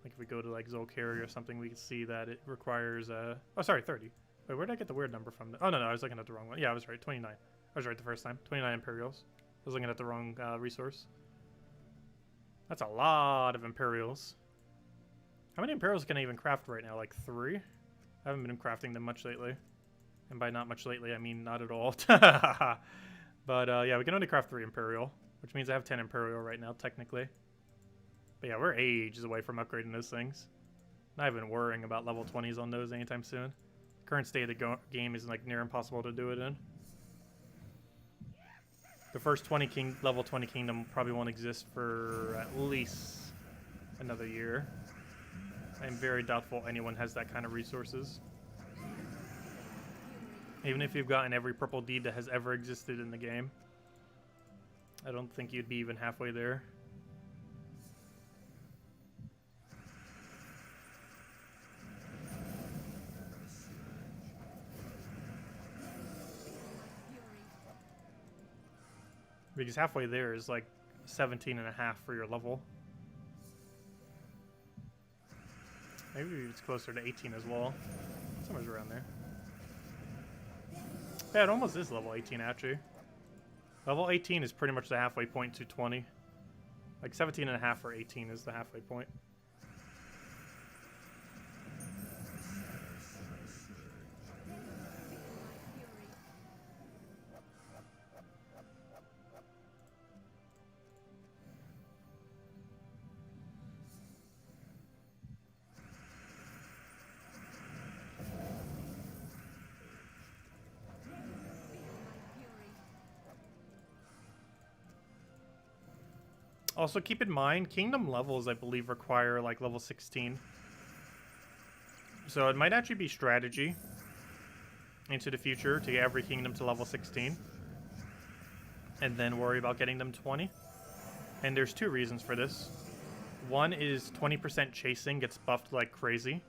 Speaker 1: Like if we go to like Zolkari or something, we can see that it requires oh sorry, 30. Wait, where did I get the weird number from? Oh no, I was looking at the wrong one. Yeah, I was right, 29. I was right the first time. 29 Imperials. I was looking at the wrong resource. That's a lot of Imperials. How many Imperials can I even craft right now? Like 3? I haven't been crafting them much lately. And by not much lately, I mean not at all. But yeah, we can only craft 3 Imperial, which means I have 10 Imperial right now, technically. But yeah, we're ages away from upgrading those things. Not even worrying about level 20s on those anytime soon. Current state of the game is like near impossible to do it in. The first level 20 kingdom probably won't exist for at least another year. I'm very doubtful anyone has that kind of resources. Even if you've gotten every purple deed that has ever existed in the game, I don't think you'd be even halfway there. Because halfway there is like 17.5 for your level. Maybe it's closer to 18 as well. Somewhere around there. Yeah, it almost is level 18 actually. Level 18 is pretty much the halfway point to 20. Like 17.5 or 18 is the halfway point. Also, keep in mind, kingdom levels, I believe, require, like, level 16. So it might actually be strategy into the future to get every kingdom to level 16. And then worry about getting them 20. And there's 2 reasons for this. One is 20% chasing gets buffed like crazy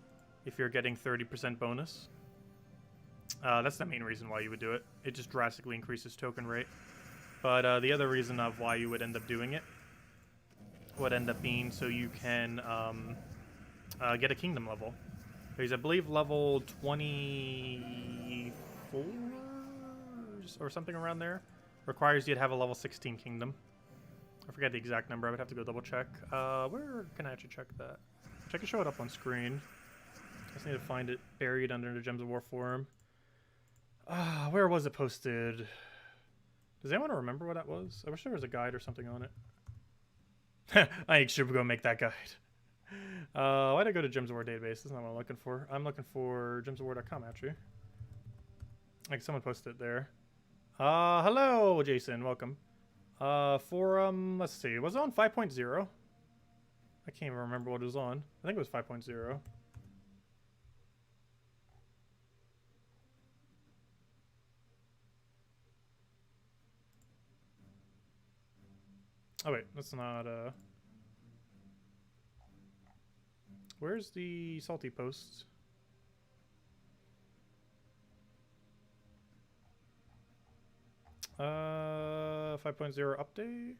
Speaker 1: if you're getting 30% bonus. That's the main reason why you would do it. It just drastically increases token rate. But the other reason of why you would end up doing it would end up being so you can get a kingdom level. Because I believe level 24 or something around there requires you to have a level 16 kingdom. I forget the exact number. I would have to go double check. Where can I actually check that? I can show it up on screen. I just need to find it buried under the Gems of War forum. Where was it posted? Does anyone remember what that was? I wish there was a guide or something on it. I should go make that guide. Why'd I go to Gems of War database? That's not what I'm looking for. I'm looking for gemsofwar.com actually. Like someone posted it there. Hello, Jason. Welcome. Forum, let's see. Was it on 5.0? I can't even remember what it was on. I think it was 5.0. Oh wait, that's not Where's the salty post? Uh, 5.0 update.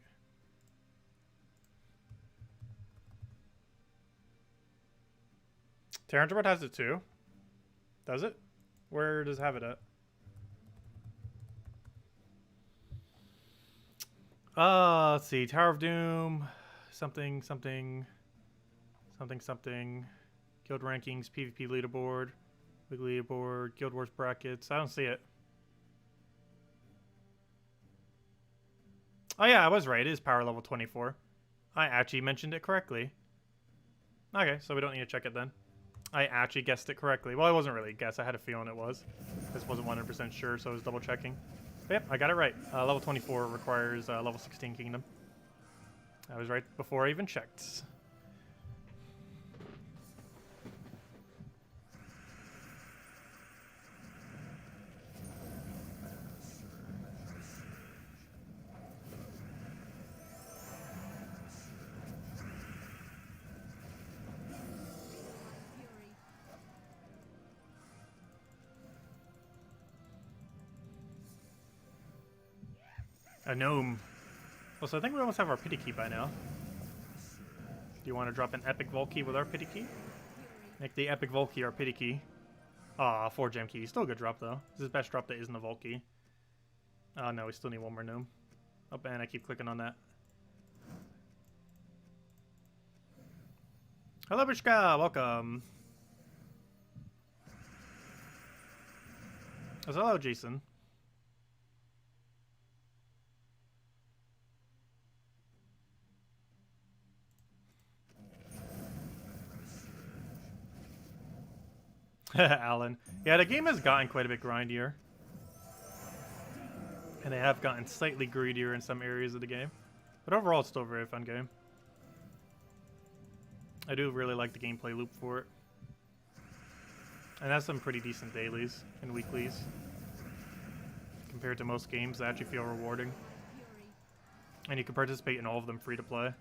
Speaker 1: TJTimebomb has it too. Does it? Where does it have it at? Let's see. Tower of Doom, something. Guild rankings, PvP leaderboard, weekly leaderboard, Guild Wars brackets. I don't see it. Oh yeah, I was right. It is power level 24. I actually mentioned it correctly. Okay, so we don't need to check it then. I actually guessed it correctly. Well, I wasn't really a guess. I had a feeling it was. Just wasn't 100% sure, so I was double checking. But yep, I got it right. Level 24 requires level 16 kingdom. I was right before I even checked. A gnome. Well, so I think we almost have our pity key by now. Do you want to drop an epic vault key with our pity key? Make the epic vault key our pity key. Aw, 4 gem key. Still a good drop though. This is the best drop that isn't a vault key. Oh no, we still need one more gnome. Oh, and I keep clicking on that. Hello, Bishka! Welcome. Oh, hello, Jason. Alan. Yeah, the game has gotten quite a bit grindier. And they have gotten slightly greedier in some areas of the game. But overall, it's still a very fun game. I do really like the gameplay loop for it. And that's some pretty decent dailies and weeklies. Compared to most games that actually feel rewarding. And you can participate in all of them free to play.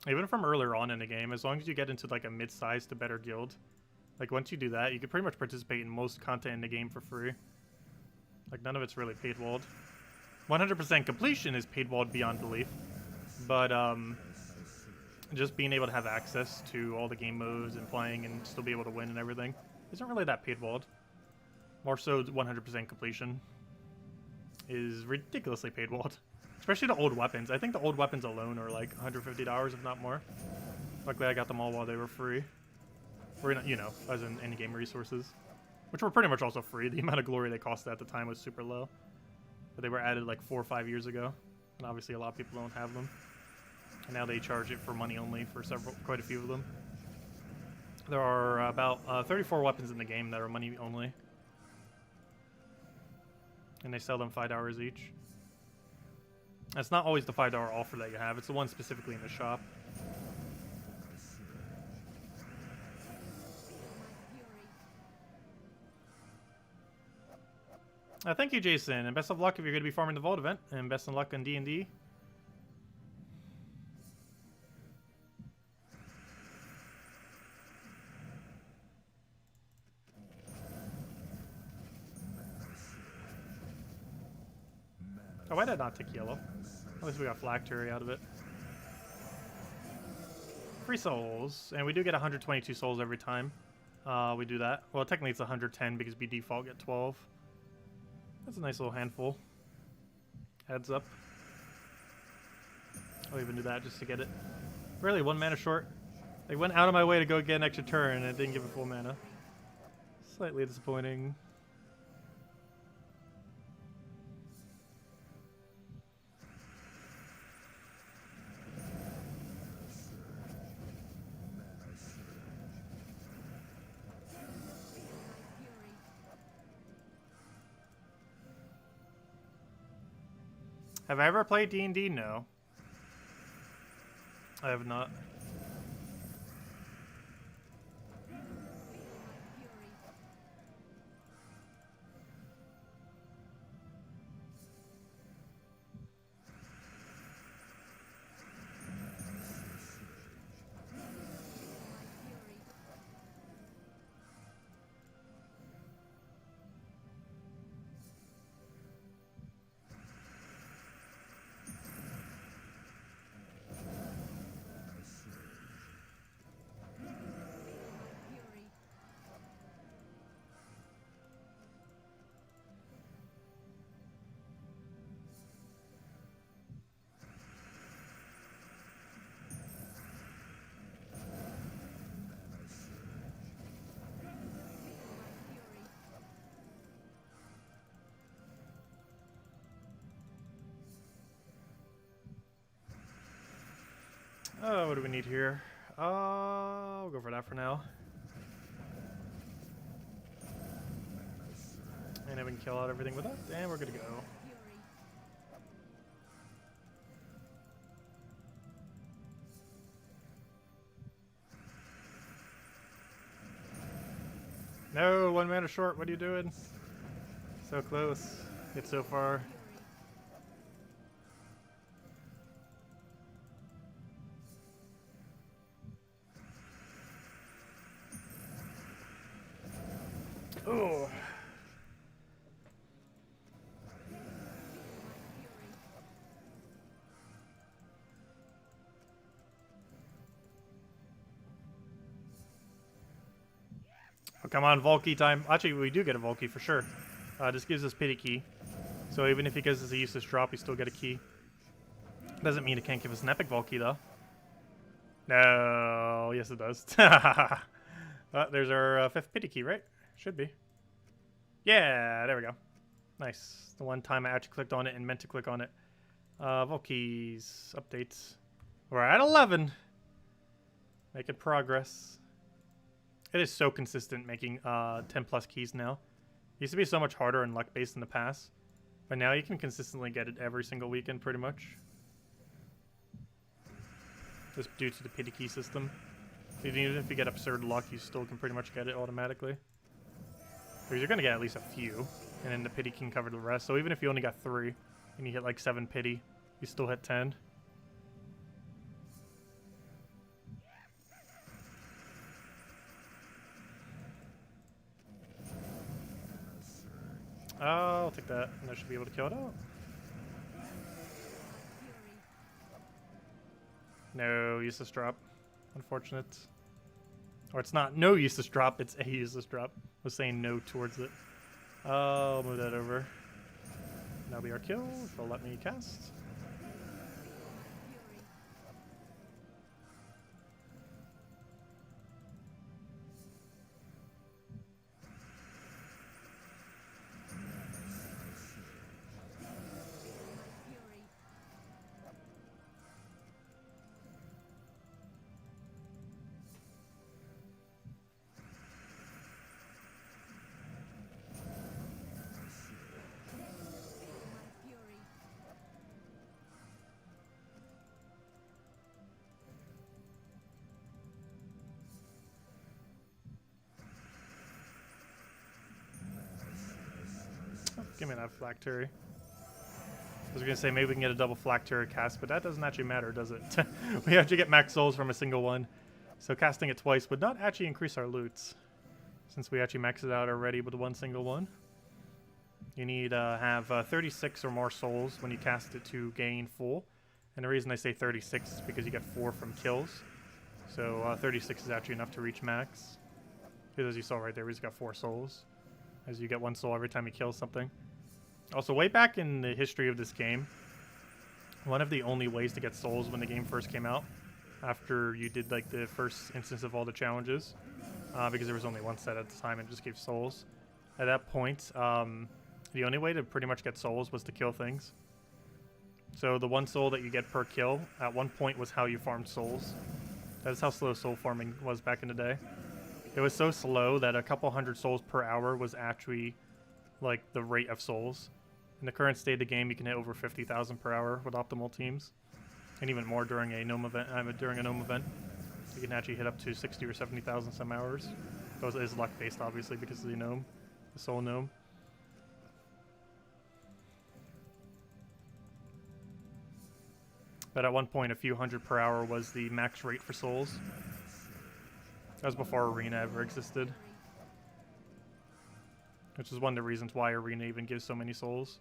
Speaker 1: Even from earlier on in the game, as long as you get into like a mid-sized to better guild. Like once you do that, you can pretty much participate in most content in the game for free. Like none of it's really paid walled. 100% completion is paid walled beyond belief. But just being able to have access to all the game modes and playing and still be able to win and everything isn't really that paid walled. More so 100% completion is ridiculously paid walled. Especially the old weapons. I think the old weapons alone are like $150 if not more. Luckily I got them all while they were free. Or, you know, as in in-game resources. Which were pretty much also free. The amount of glory they cost at the time was super low. But they were added like 4 or 5 years ago. And obviously a lot of people don't have them. And now they charge it for money only for quite a few of them. There are about 34 weapons in the game that are money only. And they sell them $5 each. That's not always the $5 offer that you have. It's the one specifically in the shop. Thank you, Jason, and best of luck if you're going to be farming the Vault event, and best of luck on D&D. Oh, why did I not take yellow? At least we got Flag Fury out of it. Free souls, and we do get 122 souls every time we do that. Well, technically it's 110 because we default get 12. That's a nice little handful. Heads up. I'll even do that just to get it. Really, 1 mana short. They went out of my way to go get an extra turn and it didn't give it full mana. Slightly disappointing. Have I ever played D&D? No. I have not. Oh, what do we need here? We'll go for that for now. And then we can kill out everything with that, and we're good to go. No, 1 mana short, what are you doing? So close, yet so far. Oh. Oh, come on, Volkey time. Actually, we do get a Volkey for sure. This gives us pity key. So even if he gives us a useless drop, we still get a key. Doesn't mean it can't give us an epic Volkey though. No, yes it does. There's our 5th pity key, right? Should be. Yeah, there we go. Nice. The one time I actually clicked on it and meant to click on it. Volkeys, updates. We're at 11. Making progress. It is so consistent making 10 plus keys now. It used to be so much harder and luck based in the past. But now you can consistently get it every single weekend pretty much. Just due to the pity key system. Even if you get absurd luck, you still can pretty much get it automatically. Because you're going to get at least a few. And then the pity can cover the rest. So even if you only got 3 and you hit like 7 pity, you still hit 10. Oh, I'll take that. And I should be able to kill it out. No useless drop. Unfortunate. Or it's not no useless drop, it's a useless drop. I was saying no towards it. I'll move that over. That'll be our kill. They'll let me cast. Give me that Flak Terry. I was going to say maybe we can get a double Flak Terry cast, but that doesn't actually matter, does it? We have to get max souls from a single one. So casting it twice would not actually increase our loots, since we actually maxed it out already with one single one. You need to have 36 or more souls when you cast it to gain full. And the reason I say 36 is because you get 4 from kills. So 36 is actually enough to reach max. Because as you saw right there, we just got 4 souls. As you get 1 soul every time you kill something. Also, way back in the history of this game, one of the only ways to get souls when the game first came out, after you did like the first instance of all the challenges, because there was only one set at the time and it just gave souls. At that point, the only way to pretty much get souls was to kill things. So the 1 soul that you get per kill, at one point was how you farmed souls. That's how slow soul farming was back in the day. It was so slow that a couple 100 souls per hour was actually like the rate of souls. In the current state of the game, you can hit over 50,000 per hour with optimal teams, and even more during a gnome event. You can actually hit up to 60 or 70,000 some hours. Those is luck based, obviously, because of the gnome, the soul gnome. But at one point, a few 100 per hour was the max rate for souls. That was before Arena ever existed. Which is one of the reasons why Arena even gives so many souls.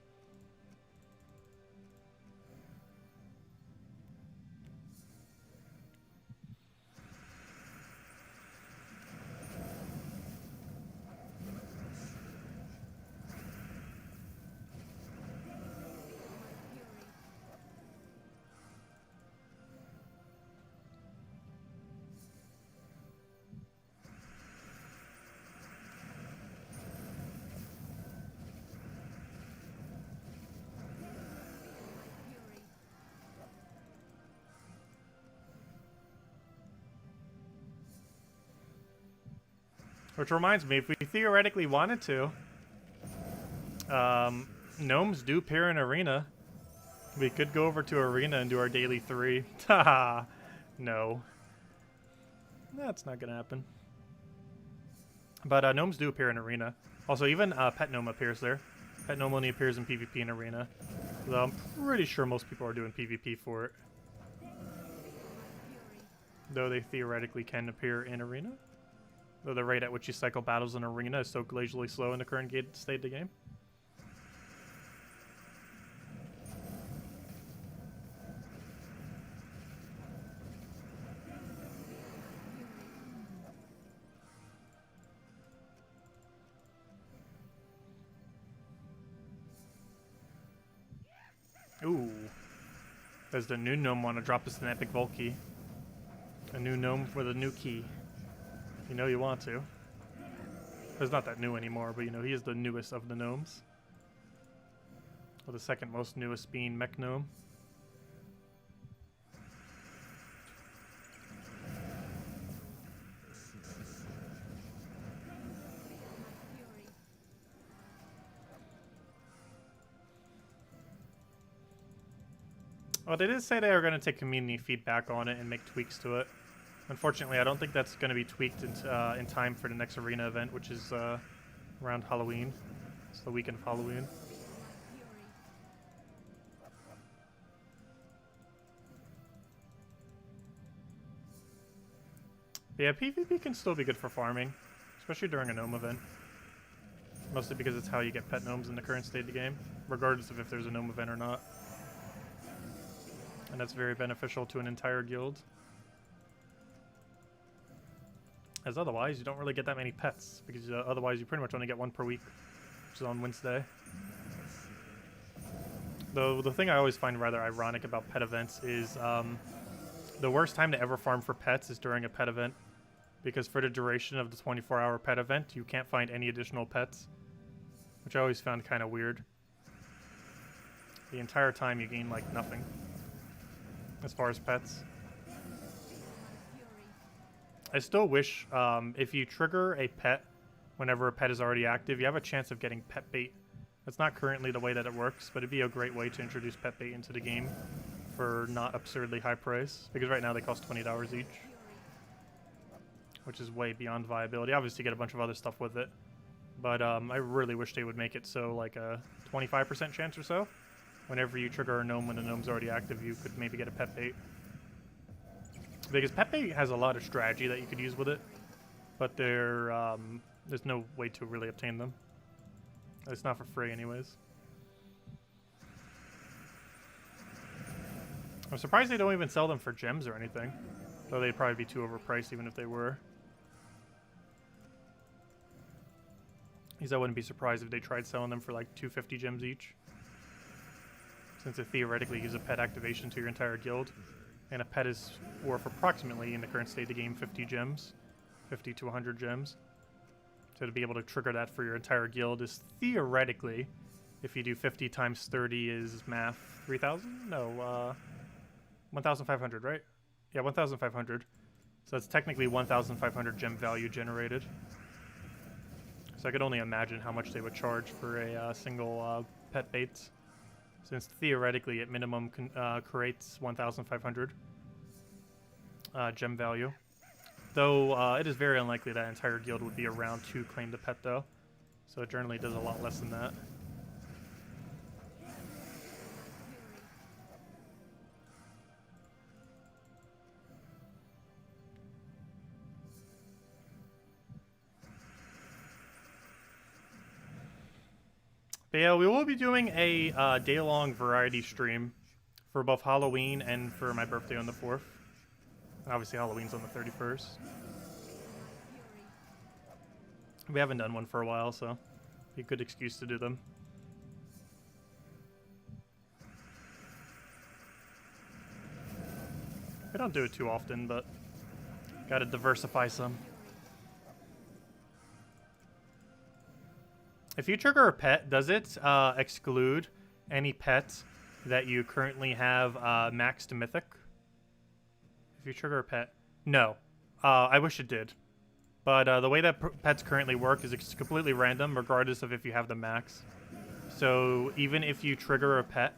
Speaker 1: Which reminds me, if we theoretically wanted to, gnomes do appear in Arena. We could go over to Arena and do our daily 3. Haha. No. That's not gonna happen. But gnomes do appear in Arena. Also, even Pet Gnome appears there. Pet Gnome only appears in PvP in Arena. Though I'm pretty sure most people are doing PvP for it. Though they theoretically can appear in Arena. Though the rate at which you cycle battles in Arena is so glacially slow in the current state of the game. Ooh. Does the new gnome want to drop us an epic vault key? A new gnome for the new key. You know you want to. He's not that new anymore, but you know, he is the newest of the gnomes. Or the second most newest being Mech Gnome. Well, they did say they were going to take community feedback on it and make tweaks to it. Unfortunately, I don't think that's going to be tweaked in time for the next Arena event, which is around Halloween. It's the weekend of Halloween. But yeah, PvP can still be good for farming, especially during a gnome event. Mostly because it's how you get pet gnomes in the current state of the game, regardless of if there's a gnome event or not. And that's very beneficial to an entire guild. As otherwise, you don't really get that many pets, because otherwise you pretty much only get one per week, which is on Wednesday. Though the thing I always find rather ironic about pet events is the worst time to ever farm for pets is during a pet event, because for the duration of the 24-hour pet event, you can't find any additional pets, which I always found kind of weird. The entire time you gain like nothing as far as pets. I still wish if you trigger a pet whenever a pet is already active, you have a chance of getting pet bait. That's not currently the way that it works, but it'd be a great way to introduce pet bait into the game for not absurdly high price, because right now they cost $20 each, which is way beyond viability. Obviously you get a bunch of other stuff with it, but I really wish they would make it so like a 25% chance or so. Whenever you trigger a gnome when the gnome's already active, you could maybe get a pet bait. Because pet bait has a lot of strategy that you could use with it, but there's no way to really obtain them. It's not for free anyways. I'm surprised they don't even sell them for gems or anything, though they'd probably be too overpriced even if they were. Because I wouldn't be surprised if they tried selling them for like 250 gems each, since it theoretically gives a pet activation to your entire guild. And a pet is worth approximately, in the current state of the game, 50 gems. 50 to 100 gems. So to be able to trigger that for your entire guild is theoretically, if you do 50 times 30 is math, 3,000? No, 1,500, right? Yeah, 1,500. So that's technically 1,500 gem value generated. So I could only imagine how much they would charge for a single pet bait, since theoretically at minimum creates 1,500 gem value. Though it is very unlikely that entire guild would be around to claim the pet though, so it generally does a lot less than that. But yeah, we will be doing a day-long variety stream for both Halloween and for my birthday on the 4th. Obviously, Halloween's on the 31st. We haven't done one for a while, so be a good excuse to do them. I don't do it too often, but gotta diversify some. If you trigger a pet, does it exclude any pets that you currently have maxed to mythic? If you trigger a pet. No. I wish it did. But the way that pets currently work is it's completely random, regardless of if you have the max. So even if you trigger a pet,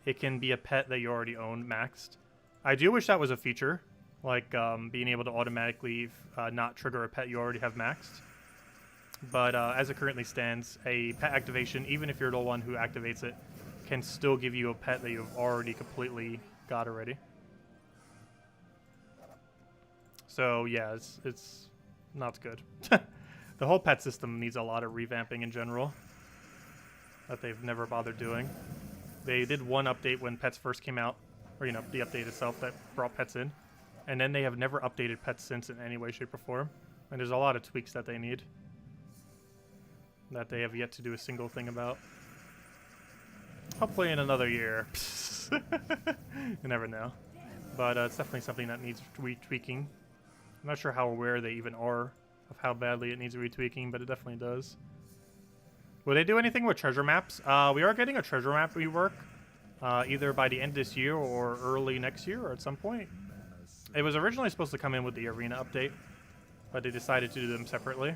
Speaker 1: it can be a pet that you already own maxed. I do wish that was a feature, like being able to automatically not trigger a pet you already have maxed. But as it currently stands, a pet activation, even if you're the one who activates it, can still give you a pet that you've already completely got already. So yeah, it's not good. The whole pet system needs a lot of revamping in general that they've never bothered doing. They did one update when pets first came out, or you know, the update itself that brought pets in, and then they have never updated pets since in any way, shape, or form. And there's a lot of tweaks that they need that they have yet to do a single thing about. Hopefully in another year. You never know. But it's definitely something that needs retweaking. I'm not sure how aware they even are of how badly it needs retweaking, but it definitely does. Will they do anything with treasure maps? We are getting a treasure map rework, either by the end of this year or early next year or at some point. It was originally supposed to come in with the arena update, but they decided to do them separately.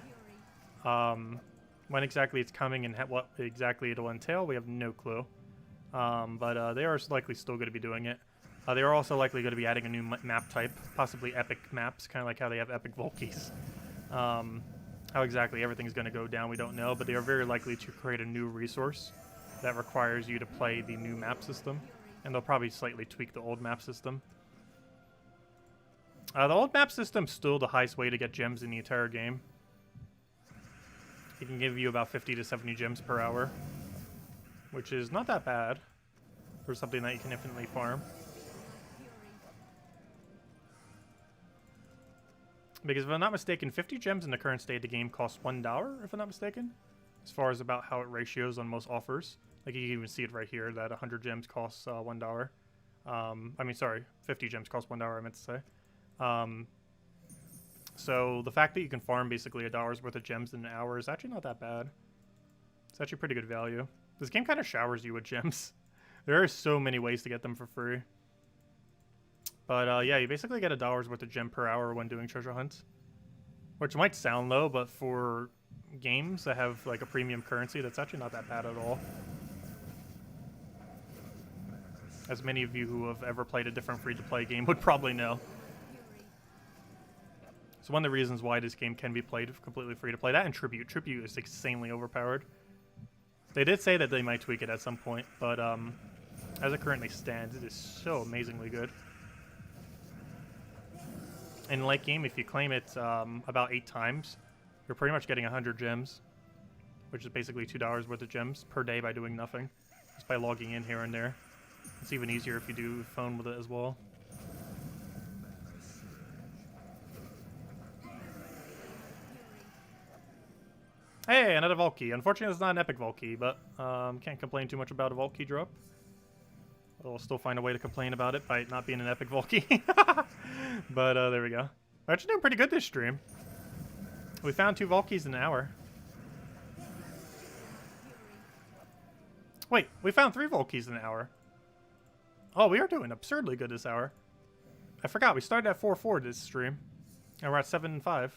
Speaker 1: When exactly it's coming and what exactly it'll entail, we have no clue. But they are likely still going to be doing it. They are also likely going to be adding a new map type, possibly epic maps, kind of like how they have epic Volkies. How exactly everything's going to go down, we don't know, but they are very likely to create a new resource that requires you to play the new map system, and they'll probably slightly tweak the old map system. The old map system's still the highest way to get gems in the entire game. It can give you about 50 to 70 gems per hour, which is not that bad for something that you can infinitely farm. Because if I'm not mistaken, 50 gems in the current state of the game costs $1, if I'm not mistaken, as far as about how it ratios on most offers. Like you can even see it right here that 100 gems costs $1. I mean, sorry, 50 gems cost $1, I meant to say. So the fact that you can farm basically $1 worth of gems in an hour is actually not that bad. It's actually pretty good value. This game kind of showers you with gems. There are so many ways to get them for free. But yeah, you basically get $1 worth of gem per hour when doing treasure hunts. Which might sound low, but for games that have like a premium currency, that's actually not that bad at all. As many of you who have ever played a different free-to-play game would probably know. So one of the reasons why this game can be played completely free-to-play, that and Tribute. Tribute is insanely overpowered. They did say that they might tweak it at some point, but as it currently stands, it is so amazingly good. In late game, if you claim it about 8 times, you're pretty much getting 100 gems, which is basically $2 worth of gems per day by doing nothing, just by logging in here and there. It's even easier if you do phone with it as well. Hey, another Volkey. Unfortunately, it's not an epic Volkey, but can't complain too much about a Volkey drop. I'll still find a way to complain about it by it not being an epic Volkey. But there we go. We're actually doing pretty good this stream. We found 2 Volkeys in an hour. Wait, we found 3 Volkeys in an hour. Oh, we are doing absurdly good this hour. I forgot, we started at 4-4 this stream. And we're at 7-5.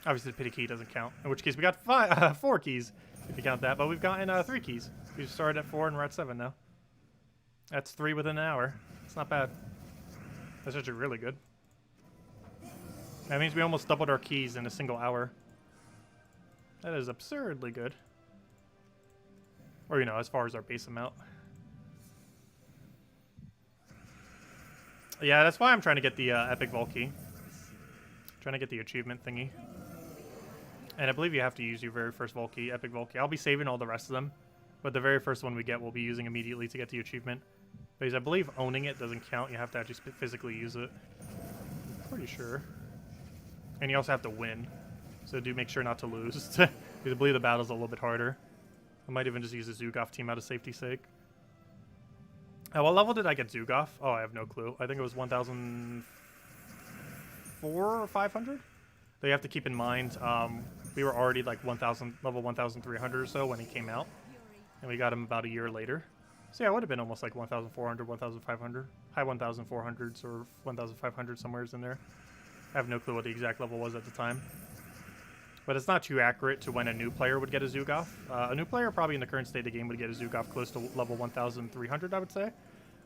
Speaker 1: Obviously the pity key doesn't count. In which case we got 4 keys, if you count that. But we've gotten 3 keys. We started at 4 and we're at 7 now. That's 3 within an hour. It's not bad. That's actually really good. That means we almost doubled our keys in a single hour. That is absurdly good. Or, you know, as far as our base amount. Yeah, that's why I'm trying to get the epic Volkey. Trying to get the achievement thingy. And I believe you have to use your very first Volkey, epic Volkey. I'll be saving all the rest of them. But the very first one we get, we'll be using immediately to get the achievement. Because I believe owning it doesn't count. You have to actually physically use it. I'm pretty sure. And you also have to win. So do make sure not to lose. Because I believe the battle's a little bit harder. I might even just use a Zugoff team out of safety's sake. What level did I get Zugoff? Oh, I have no clue. I think it was 1,004 or 500? Though you have to keep in mind, we were already like level 1,300 or so when he came out. And we got him about a year later. So yeah, it would have been almost like 1,400, 1,500. High 1,400s or 1,500 somewheres in there. I have no clue what the exact level was at the time. But it's not too accurate to when a new player would get a Zoogoth. A new player probably in the current state of the game would get a Zoogoth close to level 1,300, I would say.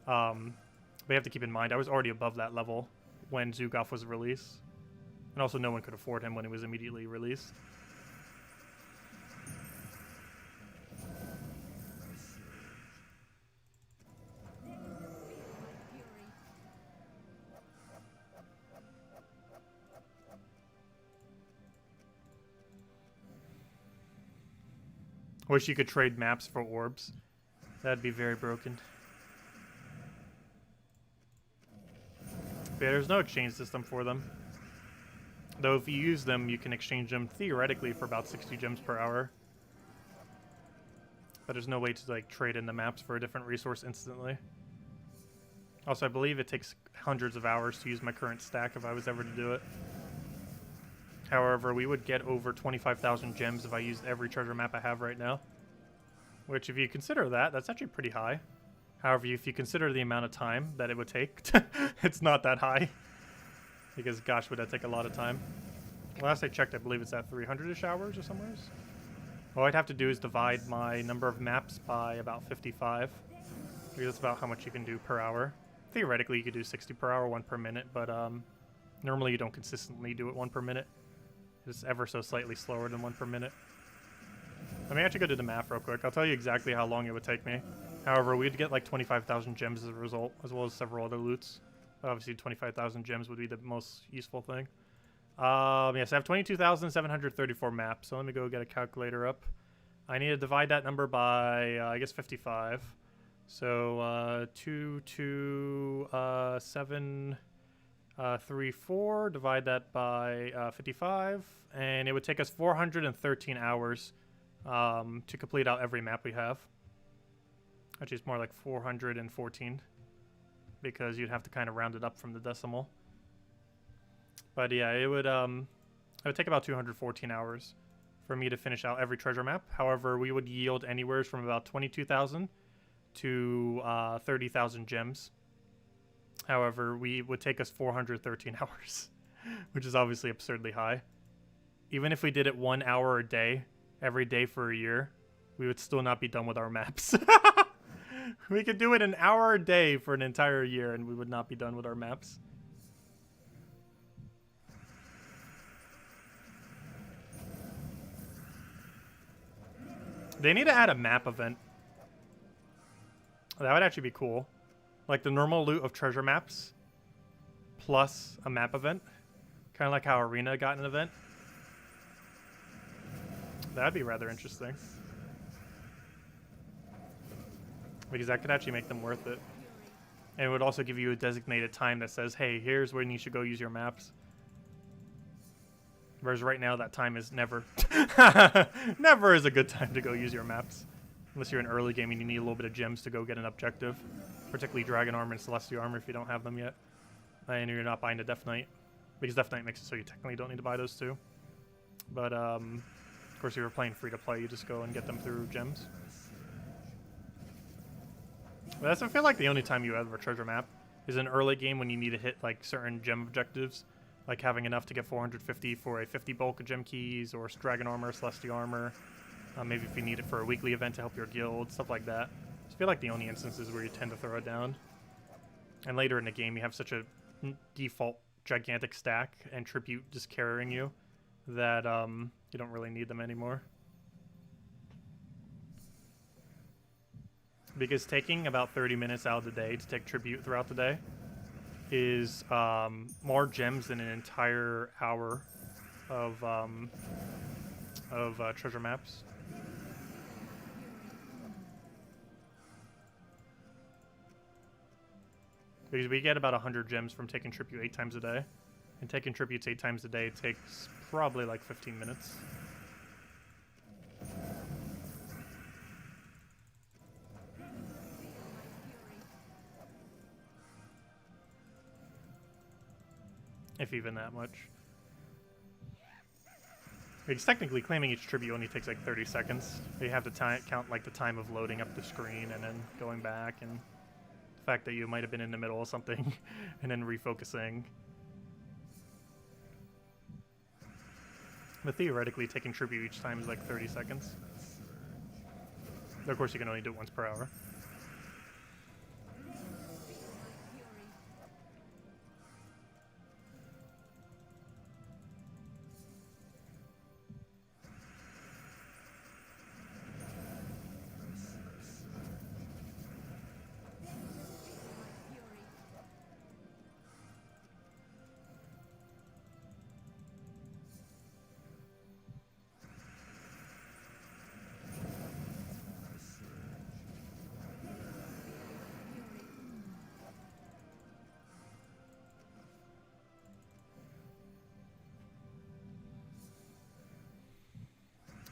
Speaker 1: But you have to keep in mind, I was already above that level when Zoogoth was released. And also no one could afford him when he was immediately released. Wish you could trade maps for orbs. That'd be very broken. But yeah, there's no exchange system for them. Though if you use them, you can exchange them theoretically for about 60 gems per hour. But there's no way to like trade in the maps for a different resource instantly. Also, I believe it takes hundreds of hours to use my current stack if I was ever to do it. However, we would get over 25,000 gems if I used every treasure map I have right now. Which, if you consider that, that's actually pretty high. However, if you consider the amount of time that it would take, it's not that high. Because, gosh, would that take a lot of time. Last I checked, I believe it's at 300-ish hours or somewhere. All I'd have to do is divide my number of maps by about 55. Because that's about how much you can do per hour. Theoretically, you could do 60 per hour, 1 per minute, but normally you don't consistently do it 1 per minute. It's ever so slightly slower than 1 per minute. Let me actually go do the math real quick. I'll tell you exactly how long it would take me. However, we'd get like 25,000 gems as a result, as well as several other loots. But obviously, 25,000 gems would be the most useful thing. Yes, I have 22,734 maps. So let me go get a calculator up. I need to divide that number by, I guess, 55. So 22734, divide that by 55, and it would take us 413 hours to complete out every map we have. Actually, it's more like 414 because you'd have to kind of round it up from the decimal. But yeah, it would take about 214 hours for me to finish out every treasure map. However, we would yield anywhere from about 22,000 to 30,000 gems. However, we would take us 413 hours, which is obviously absurdly high. Even if we did it 1 hour a day, every day for a year, we would still not be done with our maps. We could do it an hour a day for an entire year, and we would not be done with our maps. They need to add a map event. That would actually be cool. Like the normal loot of treasure maps plus a map event. Kind of like how Arena got an event. That'd be rather interesting. Because that could actually make them worth it. And it would also give you a designated time that says, hey, here's when you should go use your maps. Whereas right now, that time is never. Never is a good time to go use your maps. Unless you're in early game and you need a little bit of gems to go get an objective. Particularly Dragon Armor and Celestial Armor if you don't have them yet. And you're not buying the Death Knight. Because Death Knight makes it so you technically don't need to buy those two. But, of course, if you're playing free-to-play, you just go and get them through gems. But that's, I feel like, the only time you ever treasure map is in early game when you need to hit, like, certain gem objectives. Like having enough to get 450 for a 50 bulk of gem keys, or Dragon Armor, Celestial Armor. Maybe if you need it for a weekly event to help your guild, stuff like that. I feel like the only instances where you tend to throw it down. And later in the game, you have such a default gigantic stack and Tribute just carrying you that you don't really need them anymore. Because taking about 30 minutes out of the day to take Tribute throughout the day is more gems than an entire hour of treasure maps. Because we get about 100 gems from taking Tribute 8 times a day. And taking Tributes 8 times a day takes probably like 15 minutes. If even that much. Because technically claiming each tribute only takes like 30 seconds. You have to count like the time of loading up the screen and then going back, and the fact that you might have been in the middle of something and then refocusing. But theoretically, taking tribute each time is like 30 seconds. Of course, you can only do it once per hour.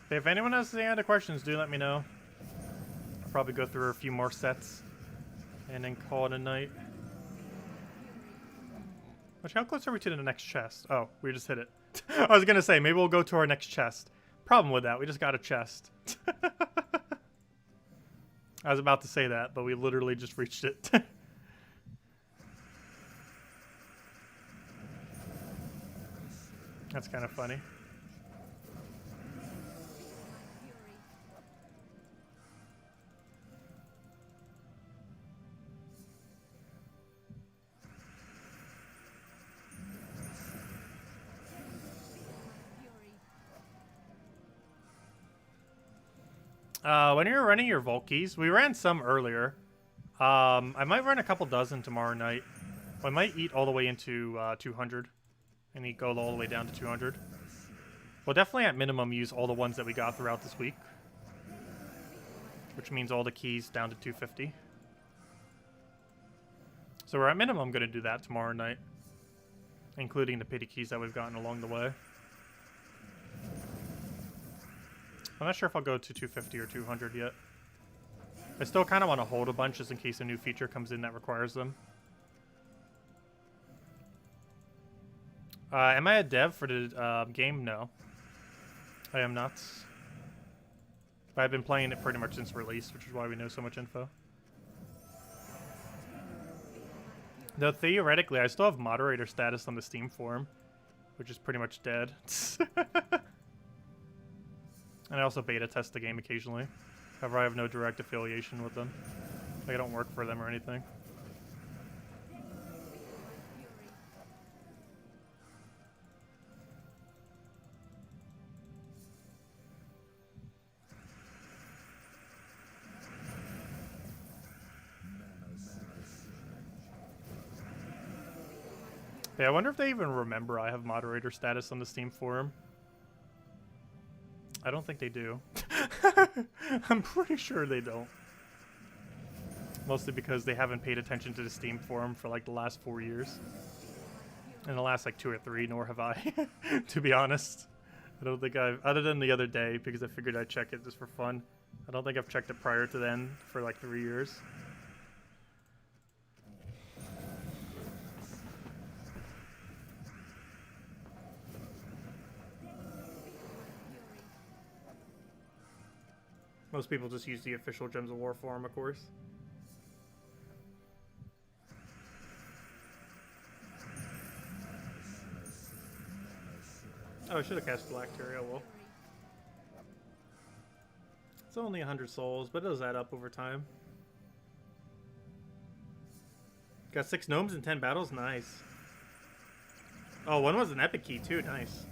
Speaker 1: If anyone has any other questions, do let me know. I'll probably go through a few more sets and then call it a night. Which, how close are we to the next chest? Oh, we just hit it. I was gonna say, maybe we'll go to our next chest. Problem with that, we just got a chest. I was about to say that, but we literally just reached it. That's kind of funny. When you're running your Vault keys, we ran some earlier. I might run a couple dozen tomorrow night. I might eat all the way into 200 and go all the way down to 200. We'll definitely at minimum use all the ones that we got throughout this week, which means all the keys down to 250. So we're at minimum going to do that tomorrow night, including the pity keys that we've gotten along the way. I'm not sure if I'll go to 250 or 200 yet. I still kind of want to hold a bunch just in case a new feature comes in that requires them. Am I a dev for the game? No. I am not. But I've been playing it pretty much since release, which is why we know so much info. Though theoretically, I still have moderator status on the Steam forum, which is pretty much dead. And I also beta test the game occasionally. However, I have no direct affiliation with them. Like, I don't work for them or anything. Yeah, I wonder if they even remember I have moderator status on the Steam forum. I don't think they do. I'm pretty sure they don't. Mostly because they haven't paid attention to the Steam forum for like the last 4 years. In the last like 2 or 3, nor have I, to be honest. I don't think I've, other than the other day, because I figured I'd check it just for fun. I don't think I've checked it prior to then for like 3 years. Most people just use the official Gems of War forum, of course. Oh, I should have cast Black Terry. Oh well. It's only 100 souls, but it does add up over time. Got 6 gnomes in 10 battles? Nice. Oh, one was an epic key too. Nice.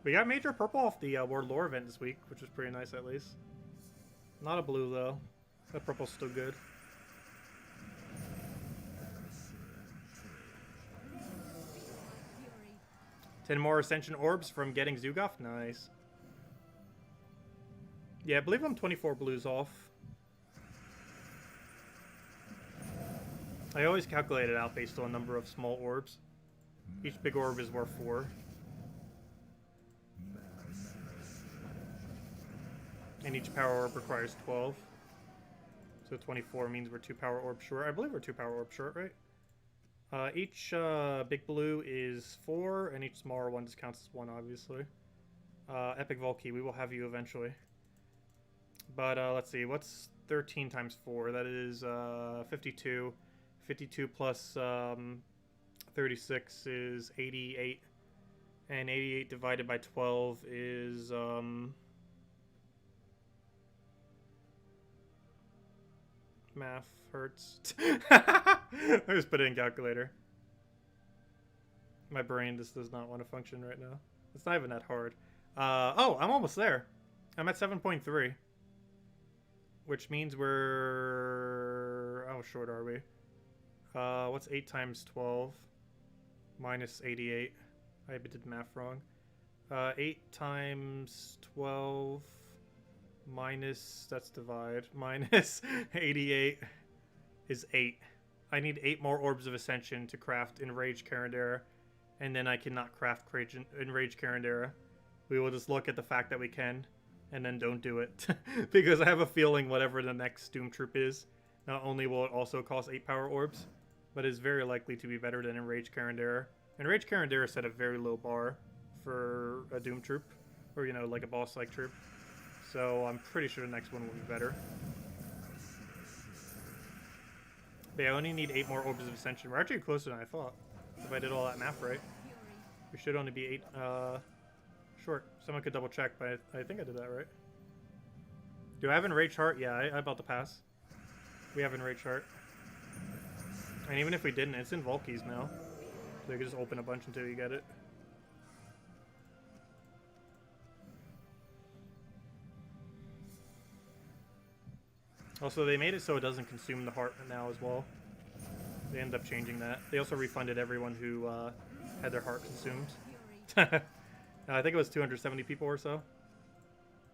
Speaker 1: We got major purple off the World Lore event this week, which was pretty nice at least. Not a blue though. That purple's still good. Ten more Ascension Orbs from getting Zugoff. Nice. Yeah, I believe I'm 24 blues off. I always calculate it out based on number of small orbs. Each big orb is worth 4. And each power orb requires 12. So 24 means we're 2 power orbs short. I believe we're 2 power orbs short, right? Each big blue is 4, and each smaller one just counts as 1, obviously. Epic Volkey, we will have you eventually. But let's see, what's 13 times 4? That is 52. 52 plus 36 is 88. And 88 divided by 12 is, math hurts. I just put it in calculator. My brain just does not want to function right now. It's not even that hard. Oh, I'm almost there. I'm at 7.3. Which means we're... How short are we? What's 8 times 12? Minus 88. I did math wrong. 8 times 12 minus, that's divide, minus 88 is 8. I need 8 more Orbs of Ascension to craft Enraged Carandera, and then I cannot craft Enraged Carandera. We will just look at the fact that we can, and then don't do it. Because I have a feeling whatever the next Doom Troop is, not only will it also cost 8 Power Orbs, but is very likely to be better than Enraged Carandera. Enraged Carandera set a very low bar for a Doom Troop, or, you know, like a boss-like troop. So I'm pretty sure the next one will be better. But yeah, I only need 8 more Orbs of Ascension. We're actually closer than I thought, if I did all that math right. We should only be 8 short. Someone could double check, but I think I did that right. Do I have Enraged Heart? Yeah, I about to pass. We have Enraged Heart. And even if we didn't, it's in Valky's now. So you can just open a bunch until you get it. Also, they made it so it doesn't consume the heart now as well. They ended up changing that. They also refunded everyone who had their heart consumed. I think it was 270 people or so.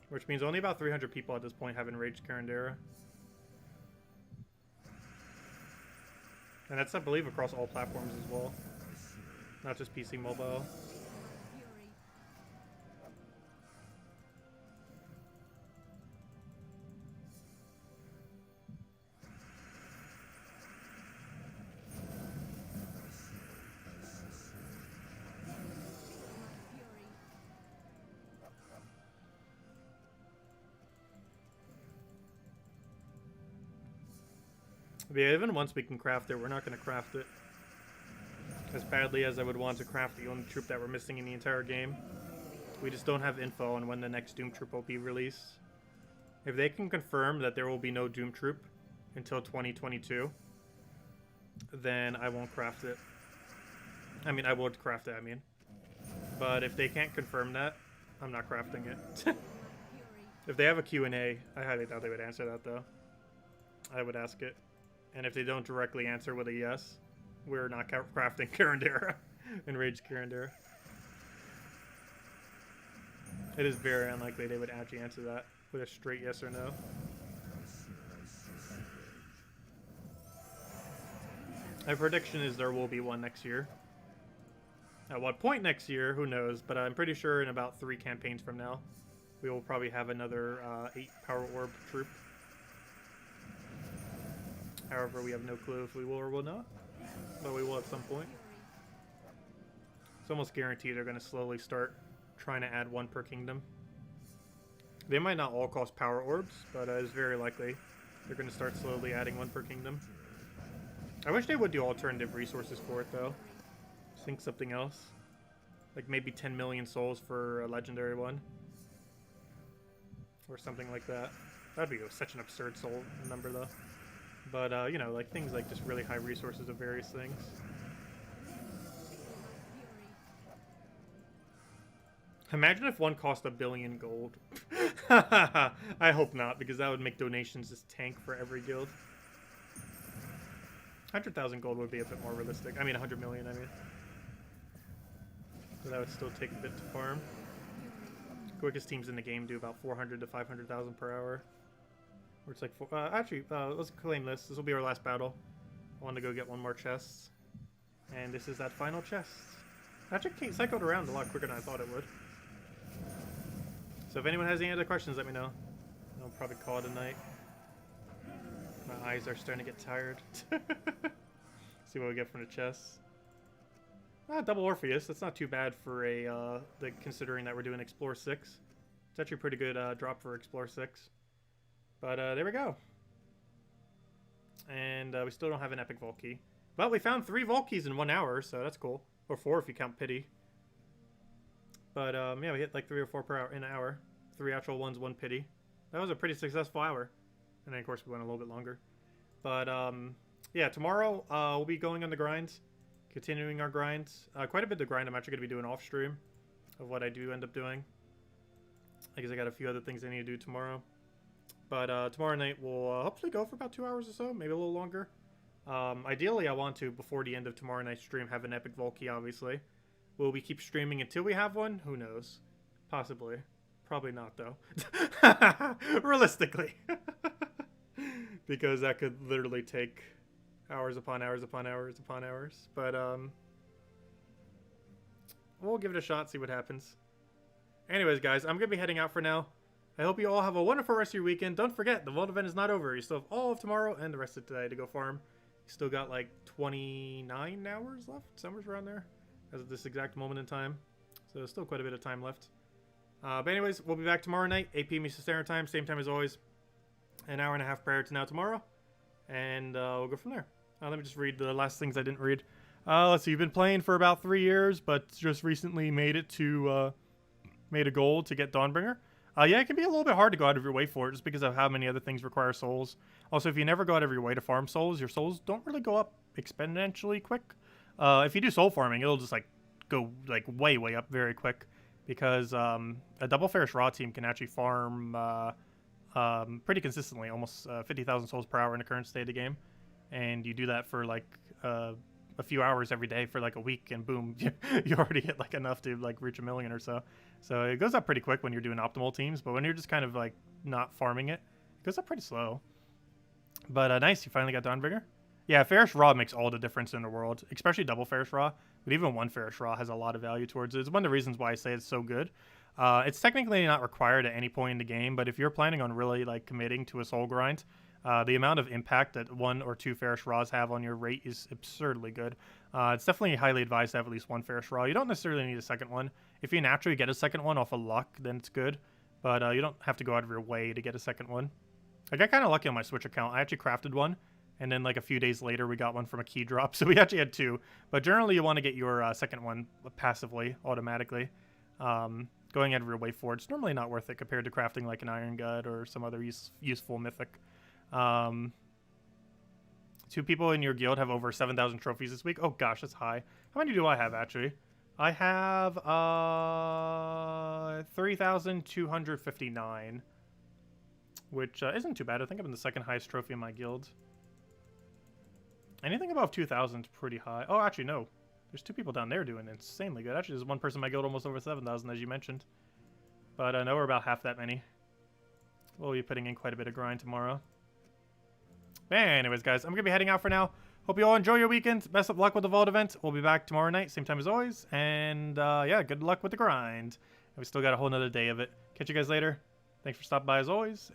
Speaker 1: Which means only about 300 people at this point have Enraged Carandera. And that's, I believe, across all platforms as well. Not just PC mobile. But yeah, even once we can craft it, we're not going to craft it as badly as I would want to craft the only troop that we're missing in the entire game. We just don't have info on when the next Doom Troop will be released. If they can confirm that there will be no Doom Troop until 2022, then I won't craft it. I mean, I would craft it, I mean. But if they can't confirm that, I'm not crafting it. If they have a Q&A, I highly doubt they would answer that, though. I would ask it. And if they don't directly answer with a yes, we're not crafting Carandera. Enraged Carandera. It is very unlikely they would actually answer that with a straight yes or no. My prediction is there will be one next year. At what point next year, who knows, but I'm pretty sure in about 3 campaigns from now, we will probably have another 8 Power Orb troop. However, we have no clue if we will or will not, but we will at some point. It's almost guaranteed they're going to slowly start trying to add 1 per kingdom. They might not all cost Power Orbs, but it's very likely they're going to start slowly adding 1 per kingdom. I wish they would do alternative resources for it, though. Think something else. Like maybe 10 million souls for a legendary one. Or something like that. That'd be such an absurd soul number, though. But, you know, like things like just really high resources of various things. Imagine if one cost 1 billion gold. I hope not, because that would make donations just tank for every guild. 100,000 gold would be a bit more realistic. I mean, 100 million, I mean. So that would still take a bit to farm. Quickest teams in the game do about 400 to 500,000 per hour. Or it's like, let's claim this. This will be our last battle. I want to go get 1 more chest. And this is that final chest. Actually, cycled around a lot quicker than I thought it would. So if anyone has any other questions, let me know. I'll probably call it a night. My eyes are starting to get tired. See what we get from the chest. Double Orpheus. That's not too bad for a, considering that we're doing Explore 6. It's actually a pretty good drop for Explore 6. But there we go. And we still don't have an Epic Valky. Well, we found 3 vault keys in 1 hour, so that's cool. Or 4 if you count pity. But, yeah, we hit like 3 or 4 per hour in an hour. 3 actual ones, 1 pity. That was a pretty successful hour. And then, of course, we went a little bit longer. But, yeah, tomorrow we'll be going on the grind. Continuing our grind. Quite a bit of grind I'm actually going to be doing off stream. Of what I do end up doing. I guess I got a few other things I need to do tomorrow. But tomorrow night we'll hopefully go for about 2 hours or so. Maybe a little longer. Ideally, I want to, before the end of tomorrow night's stream, have an epic vault key, obviously. Will we keep streaming until we have one? Who knows? Possibly. Probably not, though. Realistically. Because that could literally take hours upon hours upon hours upon hours. But, we'll give it a shot, see what happens. Anyways, guys, I'm going to be heading out for now. I hope you all have a wonderful rest of your weekend. Don't forget, the vault event is not over. You still have all of tomorrow and the rest of today to go farm. You still got like 29 hours left, somewhere around there, as of this exact moment in time. So there's still quite a bit of time left. But anyways, we'll be back tomorrow night, 8 p.m. Eastern Standard Time, same time as always. An hour and a half prior to now tomorrow. And we'll go from there. Let me just read the last things I didn't read. Let's see, you've been playing for about 3 years, but just recently made it to, made a goal to get Dawnbringer. Yeah, it can be a little bit hard to go out of your way for it just because of how many other things require souls. Also, if you never go out of your way to farm souls, your souls don't really go up exponentially quick. If you do soul farming, it'll just like go like way up very quick because a double Ferris Raw team can actually farm pretty consistently, almost 50,000 souls per hour in the current state of the game. And you do that for like a few hours every day for like a week, and boom, you already hit like enough to like reach 1 million or so. So it goes up pretty quick when you're doing optimal teams, but when you're just kind of like not farming it, it goes up pretty slow. But nice, you finally got Dawnbringer. Yeah, Ferris Raw makes all the difference in the world, especially double Ferris Raw, but even 1 Ferris Raw has a lot of value towards it. It's one of the reasons why I say it's so good. It's technically not required at any point in the game, but if you're planning on really like committing to a soul grind, the amount of impact that 1 or 2 Ferris Raws have on your rate is absurdly good. It's definitely highly advised to have at least 1 Ferris Raw. You don't necessarily need a second one. If you naturally get a second one off of luck, then it's good. But you don't have to go out of your way to get a second one. I got kind of lucky on my Switch account. I actually crafted one, and then like a few days later, we got one from a key drop. So we actually had 2. But generally, you want to get your second one passively, automatically. Going out of your way for it. It's normally not worth it compared to crafting like an Iron Gut or some other useful mythic. 2 people in your guild have over 7,000 trophies this week. Oh gosh, that's high. How many do I have actually? I have 3,259, which isn't too bad. I think I'm in the second highest trophy in my guild. Anything above 2,000 is pretty high. Oh, actually no. There's 2 people down there doing insanely good. Actually, there's 1 person in my guild almost over 7,000, as you mentioned. But I know we're about half that many. We'll be putting in quite a bit of grind tomorrow. Anyways, guys, I'm going to be heading out for now. Hope you all enjoy your weekend. Best of luck with the vault event. We'll be back tomorrow night, same time as always. And, yeah, good luck with the grind. And we still got a whole nother day of it. Catch you guys later. Thanks for stopping by as always.